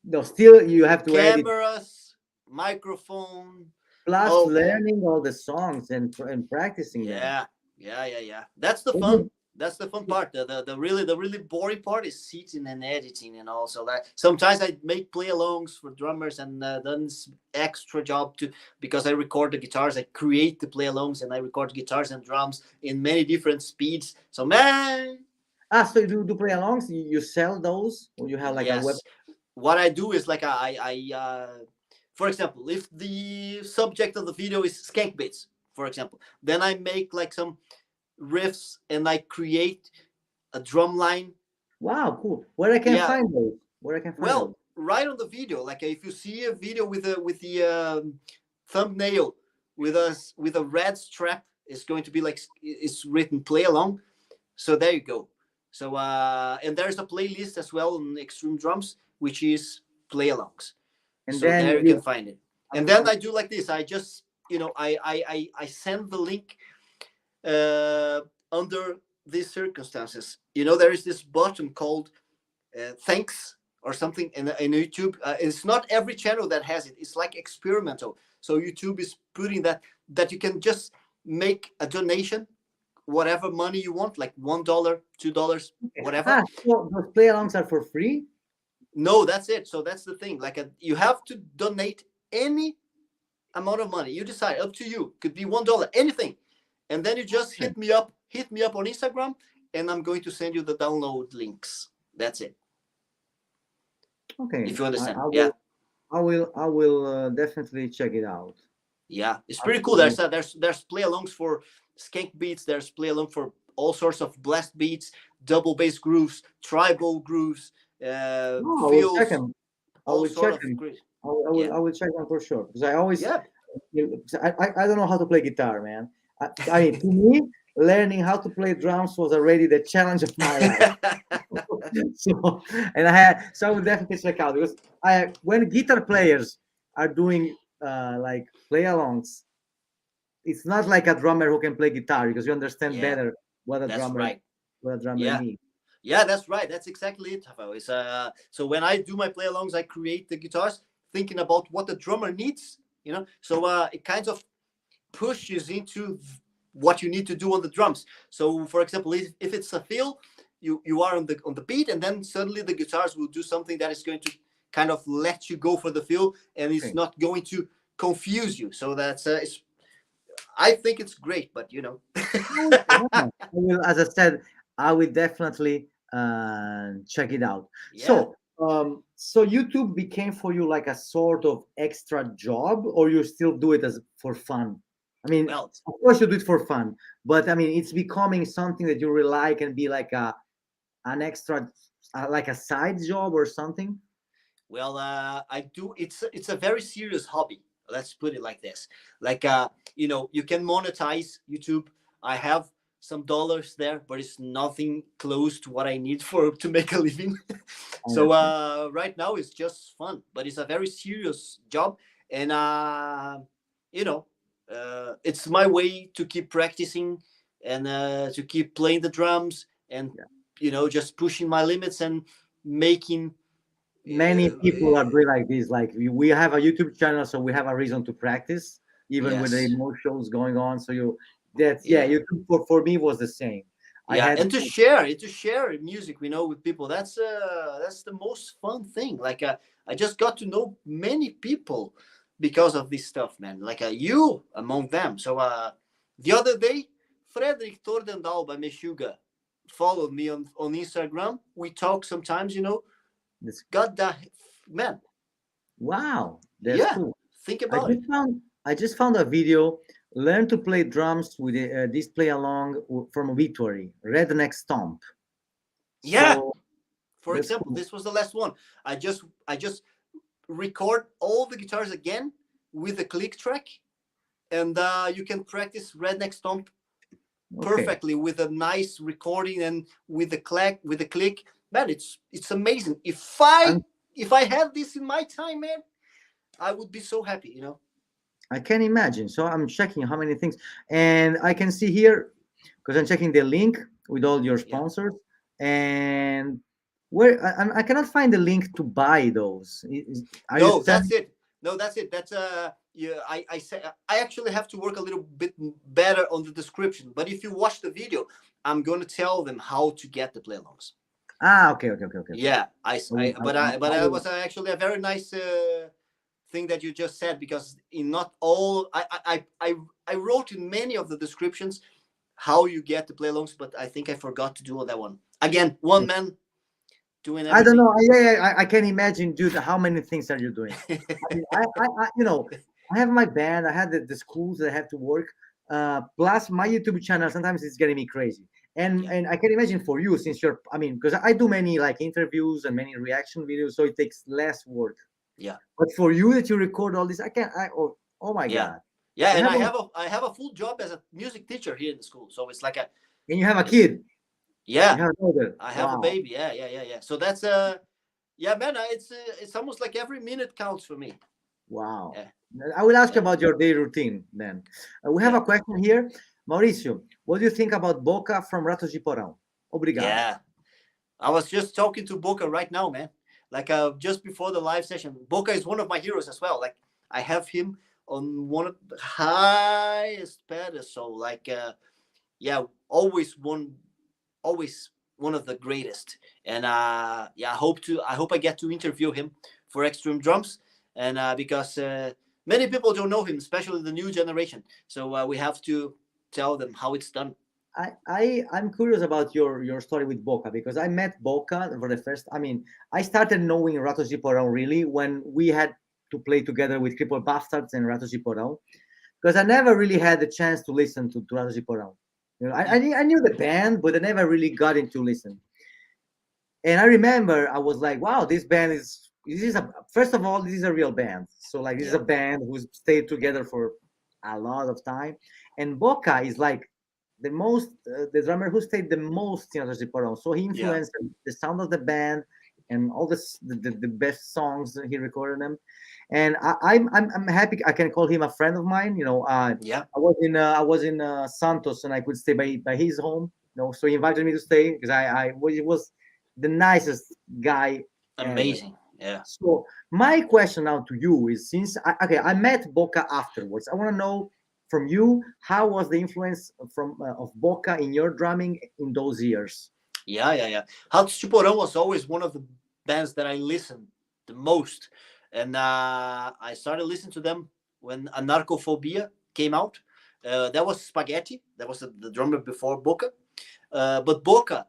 no, still you have to edit, cameras, microphone. plus Oh man, learning all the songs and practicing them. yeah, yeah, yeah, yeah. That's the fun. That's the fun part. The really boring part is sitting and editing, and also that sometimes I make play alongs for drummers, and then it's extra job to, because I record the guitars, I create the play alongs, and I record guitars and drums in many different speeds. So man, So you do play alongs, you sell those, or you have like a web? yes. What I do is like for example, if the subject of the video is skank beats, for example, then I make like some riffs and I create a drum line. Wow, cool. Where I can Yeah, find those? Where I can find those? well, right on the video, like if you see a video with the thumbnail with a red strap, it's going to be like it's written play along. So there you go. So and there's a playlist as well on Extreme Drums, which is play alongs. And So then there you can you, find it. And I'm, then I'm, I do like this. I just, I send the link under these circumstances. There is this button called thanks or something in YouTube. It's not every channel that has it. It's like experimental. So YouTube is putting that you can just make a donation, whatever money you want, like $1, $2, whatever. so those play alongs are for free? No, that's it. So that's the thing. Like you have to donate any amount of money. You decide, up to you. Could be $1, anything. And then you just hit me up on Instagram, and I'm going to send you the download links. That's it. Okay, If you understand. I Yeah. will, I will definitely check it out. Yeah. It's pretty cool. There's play alongs for skank beats. There's play along for all sorts of blast beats, double bass grooves, tribal grooves, No, I will check fills, them. I all will sort check of them. great. I will, I Yeah. will, I will check them for sure, because I always, Yeah. I don't know how to play guitar, man. To me, learning how to play drums was already the challenge of my life. So, so I would definitely check out, because when guitar players are doing like play alongs, it's not like a drummer who can play guitar, because you understand Yeah. better what a That's drummer right. what a drummer Yeah. needs. Yeah, that's right. That's exactly it, Rafael. So when I do my play alongs, I create the guitars thinking about what the drummer needs. So it kind of pushes into what you need to do on the drums. So for example, if it's a fill, you are on the beat, and then suddenly the guitars will do something that is going to kind of let you go for the fill, and it's Okay. not going to confuse you. So that's I think it's great, but As I said, I will definitely check it out. yeah. So YouTube became for you like a sort of extra job, or you still do it as for fun? I mean, Well, of course you do it for fun, but I mean, it's becoming something that you rely can be like an extra, like a side job or something. Well, I do. It's a very serious hobby. Let's put it like this. Like, you can monetize YouTube. I have some dollars there, but it's nothing close to what I need for to make a living. I So understand. right now it's just fun, but it's a very serious job, and you know, it's my way to keep practicing and to keep playing the drums and Yeah. just pushing my limits and making Many people are doing like this. Like we have a YouTube channel, so we have a reason to practice, even with the yes, emotions going on. So that's, yeah. yeah, YouTube for me was the same. I yeah, had and to share music, with people. That's the most fun thing. Like I just got to know many people because of this stuff, man. Like you among them. So the other day, Frederick Tordendalba Meshuga followed me on Instagram. We talk sometimes. this. God that man, Wow, that's yeah. cool. Think I about it. just found I just found a video. Learn to play drums with this play along from Victory Redneck Stomp. Yeah. So For that's example, cool. this was the last one. I just record all the guitars again with a click track, and you can practice Redneck Stomp Okay. perfectly with a nice recording and with the click. Man, it's amazing. And If I had this in my time, man, I would be so happy. I can imagine. So I'm checking how many things, and I can see here because I'm checking the link with all your Yeah. sponsors, and where I cannot find the link to buy those. Are you No, selling? that's it. No, that's it. That's yeah. I say I actually have to work a little bit better on the description. But if you watch the video, I'm going to tell them how to get the playlongs. Ah, okay, okay, okay, okay, okay. Yeah, I will, but I it will, was actually a very nice thing that you just said, because in not all I wrote in many of the descriptions how you get the playlongs, but I think I forgot to do that one again. One man doing I don't everything. know. Yeah, yeah, I can imagine, dude. How many things are you doing? I mean, I have my band. I had the schools that I have to work. Plus my YouTube channel. Sometimes it's getting me crazy. And Yeah, and I can imagine for you, since you're. I mean, because I do many like interviews and many reaction videos, so it takes less work. yeah, But for you that you record all this, I can't. Oh my yeah, god. yeah. You And have I have a full job as a music teacher here in the school, so it's like a and you have a it's kid. yeah. You have another. I have a Wow. baby. Yeah, yeah, yeah, yeah. So that's yeah, man. It's almost like every minute counts for me. Wow. Yeah, I will ask you yeah, about your daily routine then. We have yeah, a question here. Mauricio, what do you think about Boca from Ratos de Porão? Obrigado. yeah. I was just talking to Boca right now, man. Like just before the live session. Boca is one of my heroes as well. Like I have him on one of the highest pedestal. Like yeah, always one of the greatest. And yeah, I hope I get to interview him for Extreme Drums, and because many people don't know him, especially the new generation. So we have to tell them how it's done. I'm curious about your story with Boca because I met Boca for the first. I mean, I started knowing Ratos de Porão really when we had to play together with Crippled Bastards and Ratos de Porão because I never really had the chance to listen to Ratos de Porão. I knew the band, but I never really got into listen. And I remember I was like, wow, this is a first of all, this is a real band. So like this is Yeah, a band who's stayed together for a lot of time. And Boca is like the drummer who stayed the most in Otis Porão. So he yeah, influenced the sound of the band and all the best songs that he recorded them. And I'm happy I can call him a friend of mine. yeah. I was in Santos and I could stay by his home. So he invited me to stay because he was the nicest guy ever. Amazing. Yeah. So my question now to you is, since I met Boca afterwards, I want to know from you how was the influence of Boca in your drumming in those years? Yeah, yeah, yeah. Ratos de Porão was always one of the bands that I listened the most, and I started listening to them when Anarchophobia came out. That was Spaghetti. That was the drummer before Boca, but Boca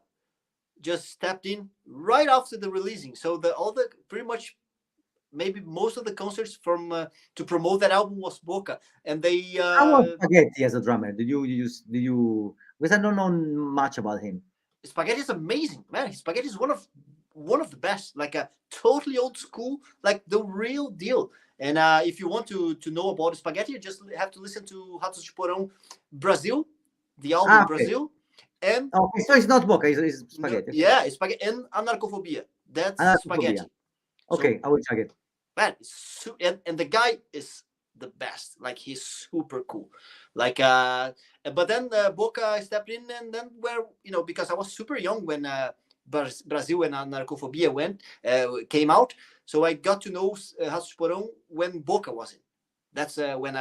just stepped in right after the releasing. So the all the pretty much maybe most of the concerts from to promote that album was Boca, and they How was Spaghetti as a drummer? Did you? Because I don't know much about him. Spaghetti is amazing, man. Spaghetti is one of the best, like a totally old school, like the real deal. And if you want to know about Spaghetti, you just have to listen to Ratos de Porão Brazil, the album Okay. Brazil, and Okay, so it's not Boca, it's no, Spaghetti. Okay. yeah, Spaghetti and Anarchophobia. That's Anarchophobia. Spaghetti. So Okay, I will check it. man, and the guy is the best. Like he's super cool. Like but then Boca stepped in, and then where because I was super young when Brazil and Narcophobia came out, so I got to know Ratos de Porão when Boca was in. That's when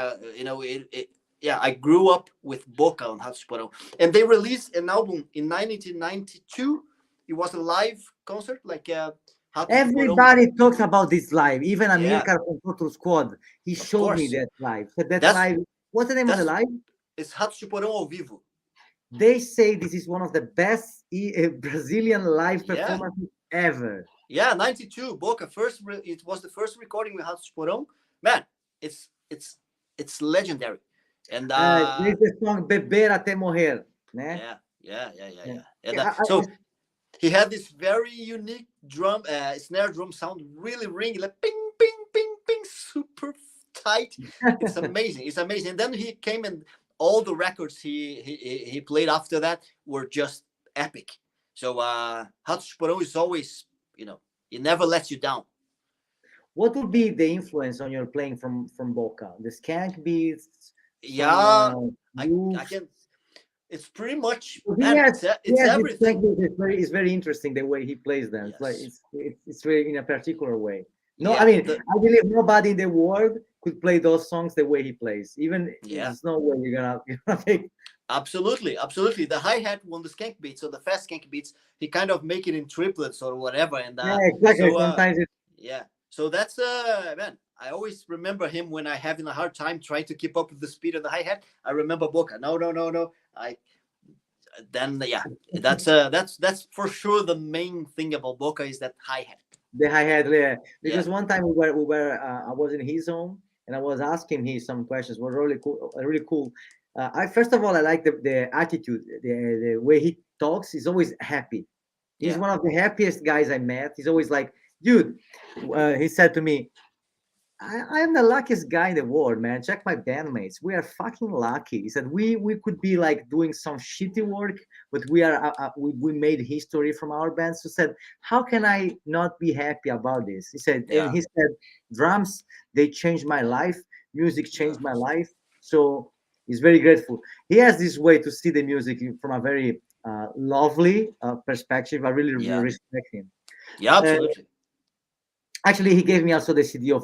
yeah, I grew up with Boca on Ratos de Porão, and they released an album in 1992. It was a live concert, like Ratos de Porão. Everybody talks about this live. Even Yeah, Amilcar from Total Squad, he of showed me course. that live. So that That's live. What's the name of the that's live? it's Ratos de Porão ao vivo. They say this is one of the best Brazilian live Yeah, performances ever. yeah. 92 Boca it was the first recording with Ratos de Porão. Man, it's it's it's legendary. And There's the song Beber até morrer, né? yeah, yeah, yeah, yeah, Yeah. yeah. And Yeah, so he had this very unique drum snare drum sound, really ringing, like ping ping ping ping, super tight. It's amazing. It's amazing. And then he came, and all the records he played after that were just epic. So Ratos Porão is always, it never lets you down. What would be the influence on your playing from Boca? The skank beats? Yeah, I grooves? can. It's pretty much, He man. has, It's this everything. skank beat. It's very interesting the way he plays them. It's like Yes. it's very in a particular way. No, I Yeah. mean I believe nobody in the world could play those songs the way he plays. Even Yeah. there's no way you're gonna take. Absolutely, absolutely. The hi hat on the skank beats, or the fast skank beats, he kind of make it in triplets or whatever, and Yeah, exactly. so Sometimes it's yeah. So that's man. I always remember him when I having a hard time trying to keep up with the speed of the hi hat. I remember Boca. No, no, no, no. Yeah. That's for sure the main thing about Boca is that hi hat. the hi hat. Yeah. Yeah. Because one time we were I was in his home and I was asking him some questions. Was really cool, really cool. I first of all I like the attitude, the way he talks. He's always happy. He's Yeah. one of the happiest guys I met. He's always like, dude. He said to me, I am the luckiest guy in the world, man. Check my bandmates. We are fucking lucky. He said we could be like doing some shitty work, but we made history from our band. So said, how can I not be happy about this? He said, and Yeah. he said, drums they changed my life. Music Yeah. changed my life. So he's very grateful. He has this way to see the music from a very lovely perspective. I really Yeah. respect him. Yeah. Uh, Absolutely. Actually, he gave me also the CD of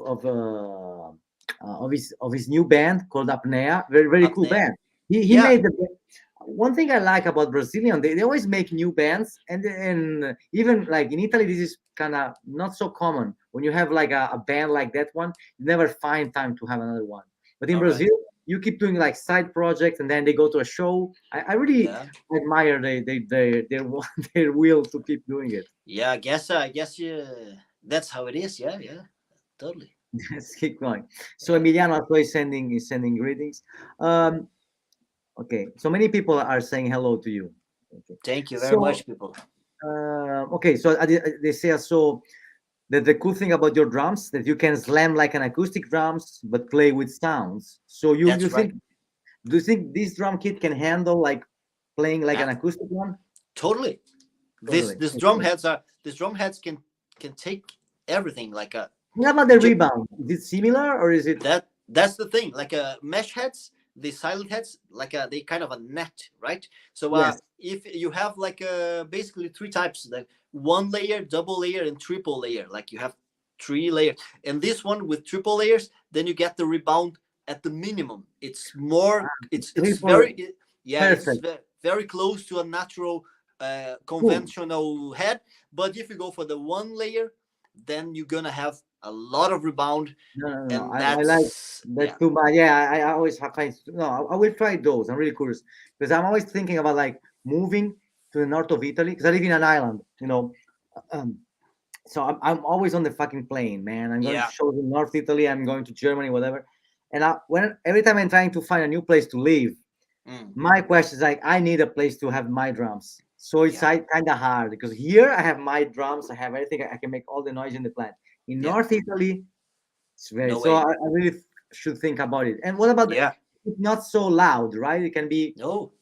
his new band called Apnea. Very very cool Apnea. band. He Yeah. made the one thing I like about Brazilian. They always make new bands, and even like in Italy, this is kind of not so common. When you have like a band like that one, you never find time to have another one. But in All right. Brazil, you keep doing like side projects, and then they go to a show. I really Yeah. admire their their will to keep doing it. Yeah. I guess. Yeah. That's how it is. Yeah. Yeah. Totally. Let's keep going. So Yeah. Emiliano also is sending greetings. Um, okay, so many people are saying hello to you. Okay, Thank you very so much, people. okay, so they say so that the cool thing about your drums that you can slam like an acoustic drums but play with sounds. So you That's right. think do you think this drum kit can handle like playing like an Yeah. acoustic one? Totally. This Totally. this drum Okay. heads are these drum heads can take everything like a What about the ju- rebound? Is it similar or is it? that's the thing, like a mesh heads, the silent heads, like they kind of a net, right? So Yes. if you have like basically three types, like one layer, double layer, and triple layer, like you have three layers, and this one with triple layers, then you get the rebound at the minimum. It's more, it's Triple. yeah, it's Perfect. very close to a natural Cool. conventional head. But if you go for the one layer, then you're gonna have a lot of rebound, No, no, no. and I like that's that's yeah. too much. Yeah, I always have find. No, I will try those. I'm really curious because I'm always thinking about like moving to the north of Italy because I live in an island. Um, so I'm always on the fucking plane, man. I'm going to Yeah. shows in North Italy. I'm going to Germany, whatever. And when every time I'm trying to find a new place to live, Mm, my question is like I need a place to have my drums. So it's yeah. like, kind of hard because here I have my drums. I have everything. I can make all the noise in the plant. In Yeah. North Italy, it's very No so. way. I really should think about it. And what about Yeah. it's not so loud, right? It can be No.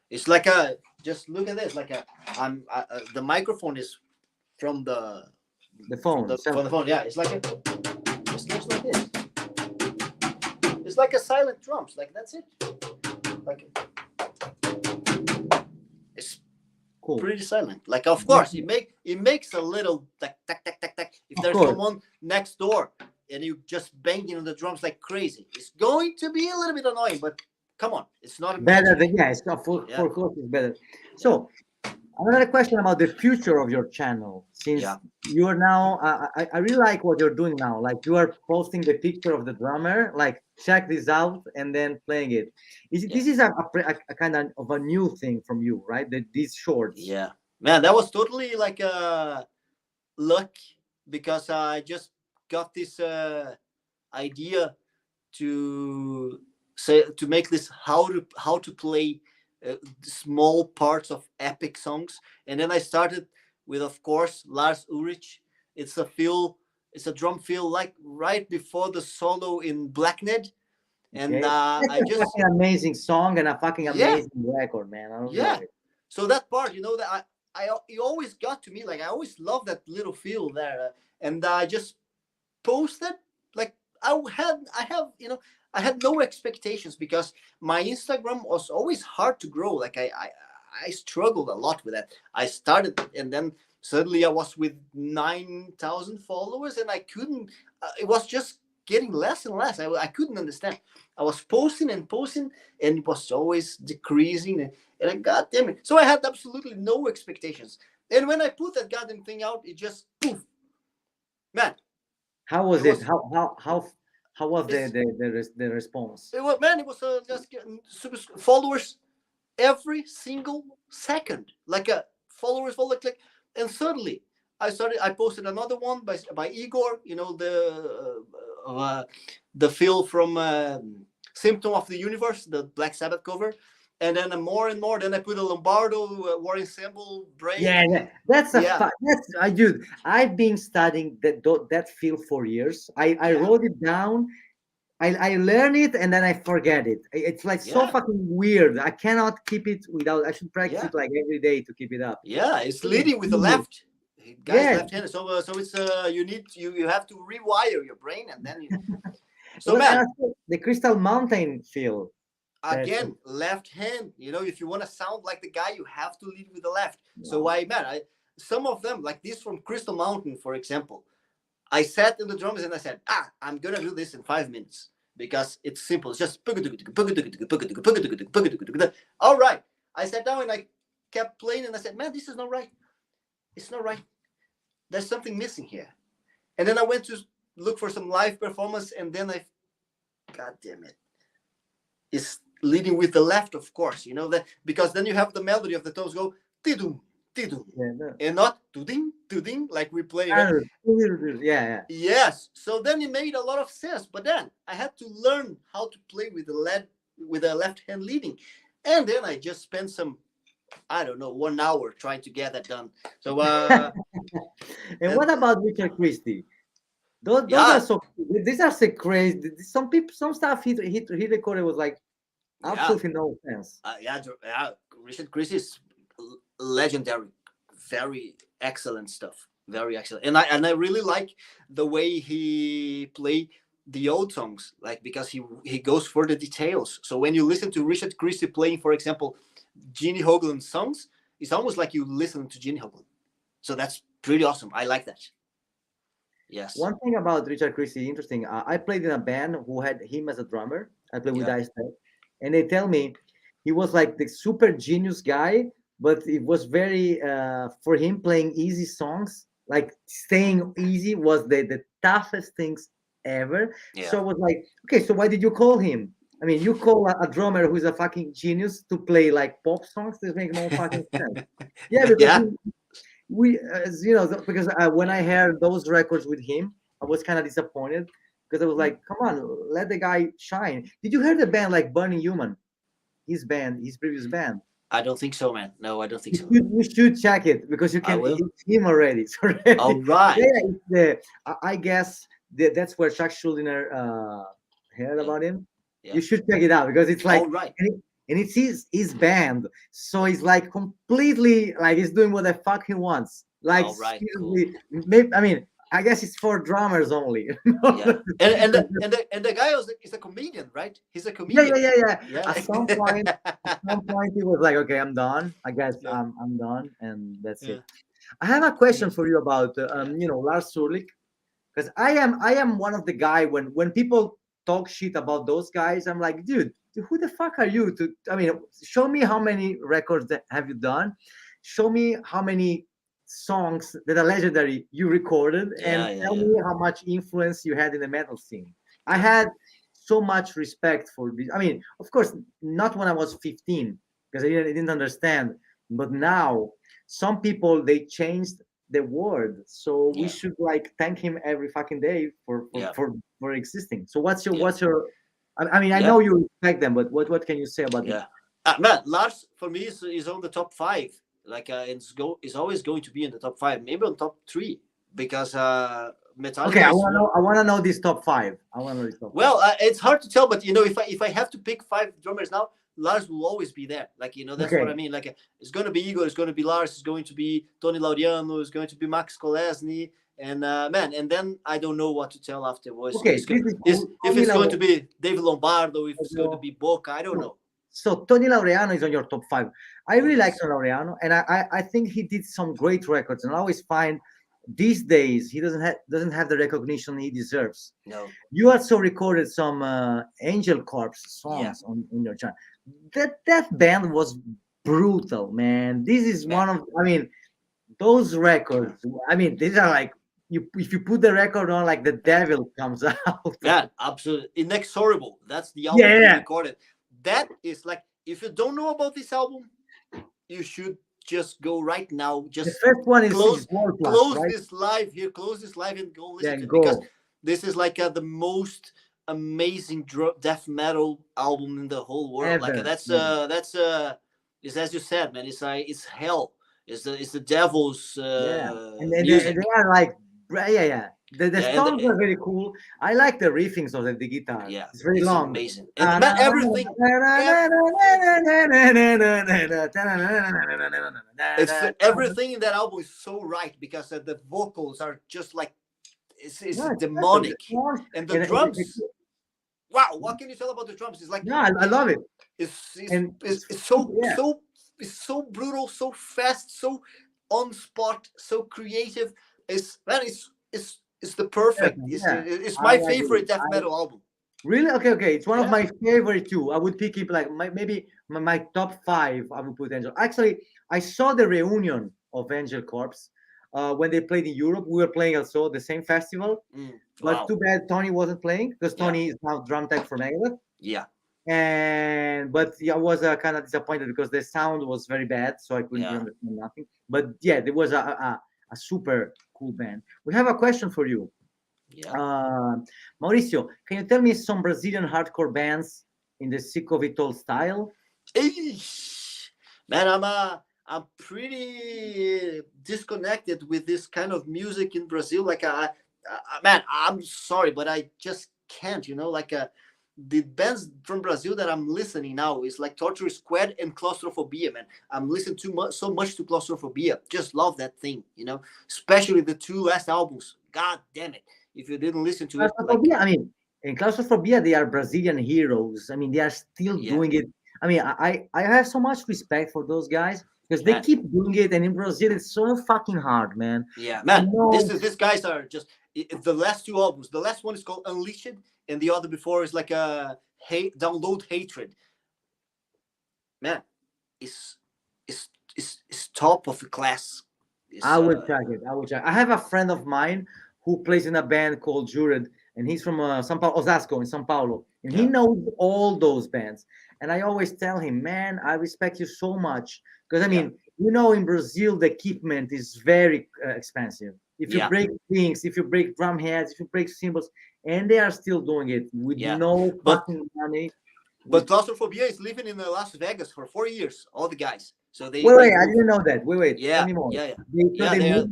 It's like a, just look at this. Like a, the microphone is from the the phone. from the phone. Yeah. It's like a, just looks like this. It's like a silent drums. Like that's it. Like it's Cool. pretty silent. Like of course it makes a little tack tack tack tack tack. If Of there's course, someone next door and you just banging on the drums like crazy, it's going to be a little bit annoying. But come on, it's not better imaginary. than yes. Yeah. For course, it's better. Yeah. So another question about the future of your channel, Yeah. since you are now, I really like what you're doing now. Like you are posting the picture of the drummer, like check this out, and then playing it. Yeah. This is a kind of a new thing from you, right? These shorts. Yeah. Man, that was totally like luck, because I just got this idea to say, to make this how to play small parts of epic songs, and then I started with, of course, Lars Ulrich. It's a feel, it's a drum fill like right before the solo in Blackned, and Okay, that's I a just fucking amazing song and a fucking yeah, amazing record, man. I don't yeah. love it. So that part, that I it always got to me. Like I always loved that little feel there, and I just posted like I had no expectations because my Instagram was always hard to grow. Like I struggled a lot with that. I started and then suddenly I was with 9,000 followers and I couldn't. It was just getting less and less. I couldn't understand. I was posting and posting and it was always decreasing and I God damn it. So I had absolutely no expectations. And when I put that goddamn thing out, it just poof, man. How was It it? was How was it's the response? it was man. It was just getting super followers every single second, like a followers follow click, and suddenly I posted another one by Igor. The Phil from Symptom of the Universe, the Black Sabbath cover, and then more and more. Then I put a Lombardo War Ensemble break. Yeah, that's a Yeah, that's I dude. I've been studying that field for years. I yeah, wrote it down. I learn it and then I forget it. It's like so yeah, fucking weird. I cannot keep it without. I should practice yeah. it like every day to keep it up. Yeah, it's leading with the left. Guys, Yeah, left-handed. So it's you have to rewire your brain and then so well, and man, also the Crystal Mountain feel. That's again, left hand. If you want to sound like the guy, you have to lead with the left. So wow. I some of them like this from Crystal Mountain, for example. I sat in the drums and I said, I'm gonna do this in 5 minutes because it's simple. It's just all right. I sat down and I kept playing and I said, man, this is not right. It's not right. There's something missing here. And then I went to look for some live performance and then God damn it. It's leading with the left, of course, that because then you have the melody of the tones go tidum, tidum, Yeah, no. and not tuding, tuding, like we play. Yeah. Yes. So then it made a lot of sense. But then I had to learn how to play with the left hand leading. And then I just spent I don't know, 1 hour trying to get that done. So And what about Richard Christie? Those are yeah, so. These are so crazy. Some people, some stuff he recorded was like yeah, absolutely no sense. yeah. Richard Chris is legendary, very excellent stuff, very excellent. And I really like the way he play the old songs, like because he goes for the details. So when you listen to Richard Christie playing, for example, Gene Hoglan songs, it's almost like you listen to Gene Hoglan. So that's pretty awesome. I like that. Yes. One thing about Richard Christie, interesting. I played in a band who had him as a drummer. I played with Yeah. Ice Tech, and they tell me he was like the super genius guy, but it was very for him playing easy songs, like staying easy was the toughest things ever. Yeah. So I was like, okay, so why did you call him? I mean, you call a drummer who's a fucking genius to play like pop songs? This makes no fucking sense. Yeah, because Yeah. we because when I heard those records with him, I was kind of disappointed because I was like, come on, let the guy shine. Did you hear the band like Burning Human, his previous band? I don't think so, man. No, I don't think so. You should check it because you I can. will. It's him already. It's already. All right. Yeah, it's I guess that's where Chuck Schuldiner heard about him. Yeah. You should check it out because it's like All right. and it's his band, so he's like completely like he's doing what the fuck he wants. Like All right, seriously, maybe, I mean, I guess it's for drummers only. Yeah. And the guy is a comedian, right? He's a comedian. Yeah. At some point, he was like, "Okay, I'm done. I guess Yeah. I'm done, and that's Yeah. it." I have a question for you about Lars Ulrich, because I am one of the guy when people talk shit about those guys, I'm like, dude, who the fuck are you to? I mean, show me how many records that have you done. Show me how many songs that are legendary you recorded, and tell me how much influence you had in the metal scene. I had so much respect for this. I mean, of course, not when I was 15 because I didn't understand, but now some people they changed the world, so we should like thank him every fucking day for existing. So what's your I mean, I know you respect them, but what can you say about man, Lars for me is on the top 5 Like it's always going to be in the top five, maybe on top three, because Okay, Metallica is one. I want to know this top five. I want to know this top Well, it's hard to tell, but if I have to pick five drummers now, Lars will always be there. Like five. that's what I Okay, mean. Like it's going to be Igor, it's going to be Lars, it's going to be Tony Laureano, it's going to be Max Kolesny, and man, and then I don't know what to tell afterwards. okay, this is cool. If Tony it's going to be David Lombardo, if it's going to Laureano. be Boca, I don't know. So Tony Laureano is on your top five. I Oh really like yes, Tony Laureano, and I think he did some great records. And I always find these days he doesn't have the recognition he deserves. no, You also recorded some Angel Corpse yeah, songs on your channel. That band was brutal, man. This is man, one of, I mean, those records. I mean, these are like, if you put the record on, like the devil comes out. man, absolutely inexorable. That's the album he Yeah, recorded. That is like, if you don't know about this album, you should just go right now. the Just first one is close World Class, close right? this live here. Close this live and go listen Yeah, to it, because go. this is like the most amazing death metal album in the whole world. Like Ever. Yeah. is, as you said, man. It's hell. It's the devil's Yeah, and they music. are like, yeah, yeah. The Yeah, songs are very cool. I like the riffings of the guitar. yeah, It's very it's long. amazing. And man, everything, it's everything in that album is so right, because the vocals are just like it's Yeah, exactly. demonic, and the And drums. Wow, what can you tell about the drums? It's like yeah, I love it. And it's so yeah, it's so brutal, so fast, so on spot, so creative. It's man, it's the perfect. yeah. It's I my agree. favorite death metal album. Really? Okay, okay. It's one of Yeah, my favorite too. I would pick it like maybe my top five. I would put Angel. Actually, I saw the reunion of Angel Corpse when they played in Europe. We were playing also the same festival, but wow, too bad Tony wasn't playing because yeah, Tony is now drum tech for Megadeth. yeah, And but yeah, I was kind of disappointed because the sound was very bad, so I couldn't yeah, understand nothing. But yeah, there was a super cool band. We have a question for you. yeah. Mauricio, can you tell me some Brazilian hardcore bands in the Sico Vitol style? Eesh. Man, I'm pretty disconnected with this kind of music in Brazil. Like man, I'm sorry, but I just can't. Like the bands from Brazil that I'm listening now is like Torture Squad and Claustrophobia. Man, I'm listening so much to Claustrophobia. Just love that thing. Especially the two last albums. God damn it! If you didn't listen to it, like Claustrophobia, I mean, in Claustrophobia, they are Brazilian heroes. I mean, they are still yeah, doing it. I mean, I have so much respect for those guys because they man. keep doing it. And in Brazil, it's so fucking hard, man. Yeah, I man. know. These guys are just the last two albums. The last one is called Unleashed, and the other before is like a download hatred. Man, it's it's top of the class. I It's will check it. I will check. I have a friend of mine who plays in a band called Jured, and he's from São Paulo, Osasco in São Paulo, and he yeah, knows all those bands. And I always tell him, man, I respect you so much because I yeah, mean, in Brazil, the equipment is very expensive. If you yeah, break things, if you break drum heads, if you break cymbals, and they are still doing it with yeah. no But fucking money. but With Claustrophobia is living in Las Vegas for 4 years. All the guys. So they wait, they wait, I moved. didn't know that. Wait, tell Yeah, me more. yeah, yeah, So yeah.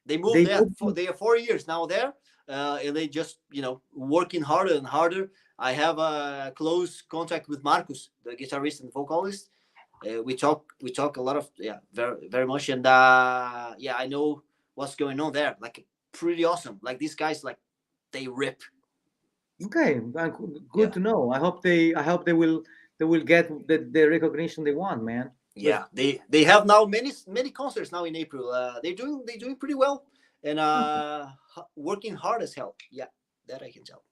They moved they there. moved. They are 4 years now there, and they just working harder and harder. I have a close contact with Marcus, the guitarist and vocalist. We talk a lot of very very much, and yeah, I know what's going on there. Like pretty awesome. Like these guys, like they rip. Okay, good Yeah, to know. I hope they will get the recognition they want, man. Because yeah. They have now many concerts now in April. They're doing pretty well, and working hard as hell. Yeah, that I can tell.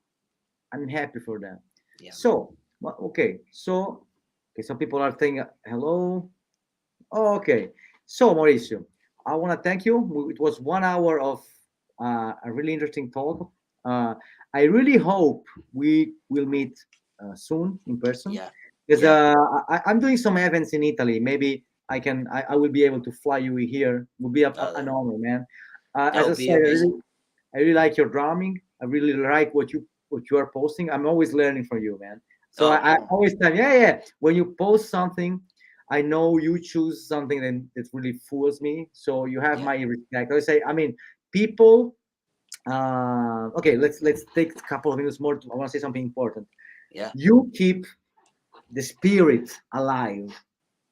I'm happy for that. Yeah. So, okay, some people are saying hello. Oh, okay. So, Mauricio, I want to thank you. It was 1 hour of a really interesting talk. Uh, I really hope we will meet soon in person Yeah, because yeah. I'm doing some events in Italy. Maybe I will be able to fly you here. It will be Uh, an honor, man. that As I would be said, amazing. I really like your drumming. I really like what you are posting. I'm always learning from you, man. So Oh I no. always tell, yeah, yeah. When you post something, I know you choose something that really fools me, so you have Yeah. my respect. I say, I mean, people. Okay, let's take a couple of minutes more. I want to say something important. Yeah. You keep the spirit alive,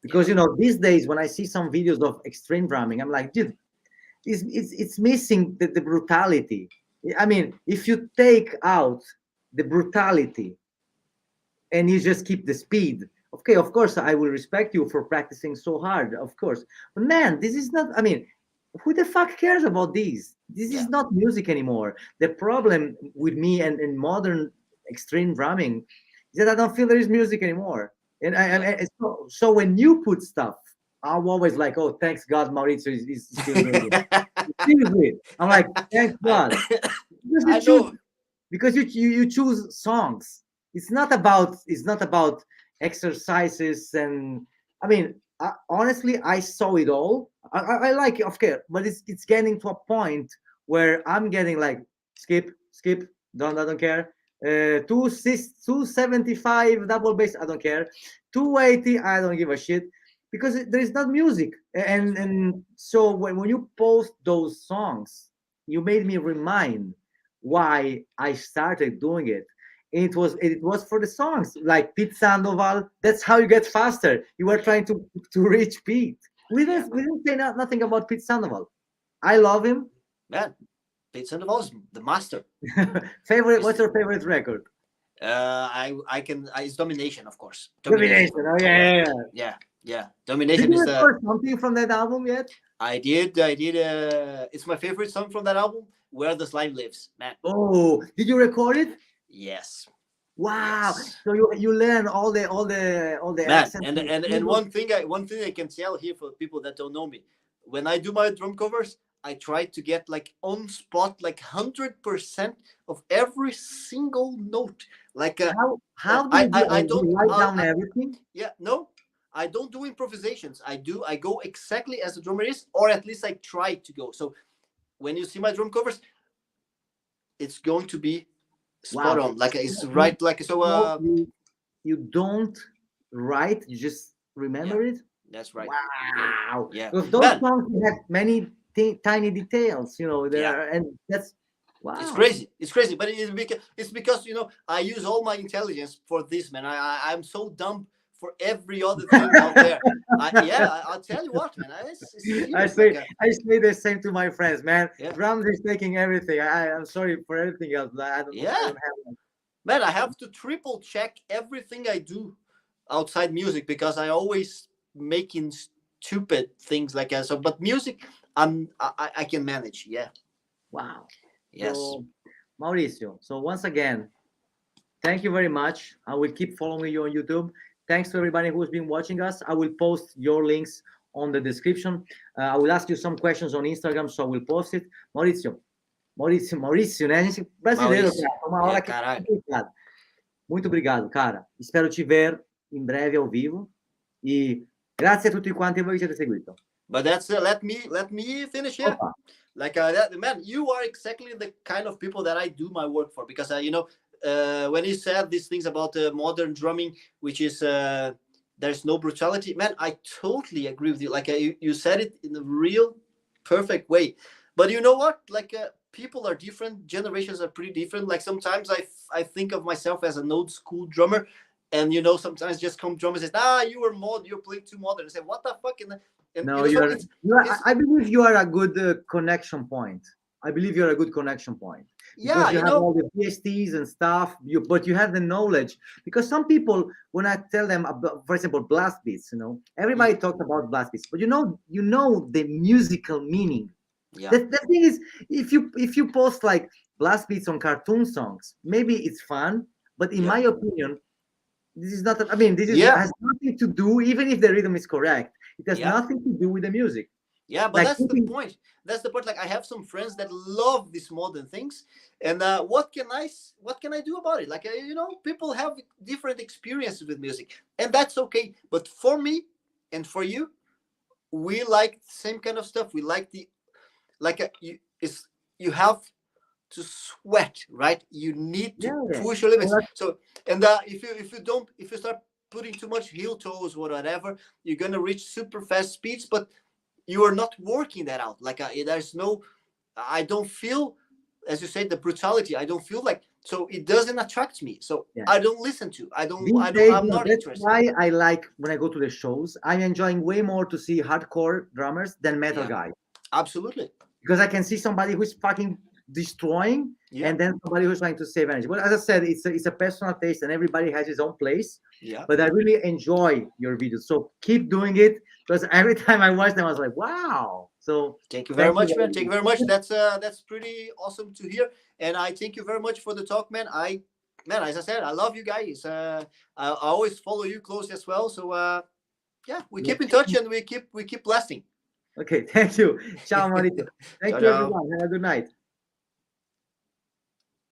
because Yeah. you know these days when I see some videos of extreme drumming, I'm like, dude, it's missing the brutality. I mean, if you take out the brutality and you just keep the speed, okay, of course I will respect you for practicing so hard, of course. But man, this is not, I mean, who the fuck cares about these? This Yeah. is not music anymore. The problem with me and modern extreme drumming is that I don't feel there is music anymore. And Yeah. so when you put stuff, I'm always like, oh, thanks God, Maurizio is still doing it. Seriously, I'm like, thank I God, because you I choose, know. because you choose songs. It's not about exercises. And I mean, honestly, I saw it all. I like it, of course, but it's getting to a point where I'm getting like, skip, I don't care. 275 double bass, I don't care. 280, I don't give a shit, because there is not music. That's right. And so when you post those songs, you made me remind why I started doing it. And it was for the songs like Pete Sandoval. That's how you get faster. You were Yeah. trying to reach Pete. We Yeah. didn't we didn't say nothing about Pete Sandoval. I love him. Man, Pete Sandoval is the master. Favorite? He's What's your favorite record? it's Domination, of course. Domination. Domination. Oh yeah, Yeah. yeah, yeah. Yeah. Yeah. Did Domination you is the record something from that album yet? I did it's my favorite song from that album, Where the Slime Lives. Man. Oh, did you record it? Yes. Wow. Yes. So you learn all the Man, accents and and the and and keyboard. one thing I can tell here for people that don't know me, when I do my drum covers, I try to get like on spot like 100% of every single note. Like How do I you do? I I don't You write down everything? yeah, no, I don't do improvisations. I go exactly as the drummer is, or at least I try to go. So when you see my drum covers, it's going to be spot Wow. on. Like it's You, right. Like so. no, you don't write, you just Yeah, remember it. that's right. Yeah, Wow. yeah, Because those man. songs have many tiny details, there Yeah, are, and that's it's wow. crazy. It's crazy, but it's because I use all my intelligence for this, man. I'm so dumb for every other thing out there. I'll tell you what, man. It's I serious. say I say the same to my friends, man. Yeah, Drums is taking everything. I'm sorry for everything else, but I yeah, don't have. man. I have to triple check everything I do outside music because I always making stupid things like that. So, but music, I can manage. Yeah. Wow. Yes. So, Mauricio, so once again, thank you very much. I will keep following you on YouTube. Thanks to everybody who's been watching us. I will post your links on the description. I will ask you some questions on Instagram, so I will post it. Maurício, né? A gente brasileiro, Maurício. cara, uma hora Yeah, que é caralho. complicado. Muito obrigado, cara. Espero te ver em breve ao vivo. E grazie a tutti quanti voi che ci avete seguito. But that's let me finish here. Opa. Like man, you are exactly the kind of people that I do my work for because when you said these things about modern drumming, which is there's no brutality, man, I totally agree with you. Like you said it in a real perfect way. But you know what? Like people are different, generations are pretty different. Like sometimes I think of myself as an old school drummer. And sometimes just come drummers and say, you're playing too modern. I say, what the fuck? And No, so it's it's I believe you are a good connection point. I believe you're a good connection point because yeah, you have all the PSTs and stuff. But you have the knowledge. Because some people, when I tell them about, for example, blast beats, everybody Mhm. talks about blast beats, but you know the musical meaning. Yeah, The thing is, if you post like blast beats on cartoon songs, maybe it's fun, but in yeah, my opinion, this is not. I mean, this is yeah, has nothing to do. Even if the rhythm is correct, it has yeah, nothing to do with the music. yeah. But Like that's the putting, point. That's the point. Like I have some friends that love these modern things, and what can I do about it? Like people have different experiences with music, and that's okay. But for me and for you, we like the same kind of stuff. We like the like you have to sweat, right? You need to yeah. push your Well, limits. So, and if you start putting too much heel toes or whatever, you're gonna reach super fast speeds, but you are not working that out. Like there's no, I don't feel, as you said, the brutality. I don't feel like, so it doesn't attract me. So Yeah. I don't listen to. I'm not That's interested. why I like when I go to the shows. I'm enjoying way more to see hardcore drummers than metal guys. Absolutely. Because I can see somebody who's fucking destroying, and then somebody who's trying to save energy. But as I said, it's a personal taste, and everybody has his own place. Yeah. But I really enjoy your videos, so keep doing it, because every time I watch them, I was like, wow. So thank you very much, man. Thank you very much. That's pretty awesome to hear, and I thank you very much for the talk, man. Man, as I said, I love you guys. I always follow you close as well. So yeah, we keep in touch and we keep blasting. Okay, thank you. Ciao, Mauricio. Thank Ciao, you, ciao. everyone. Have a good night.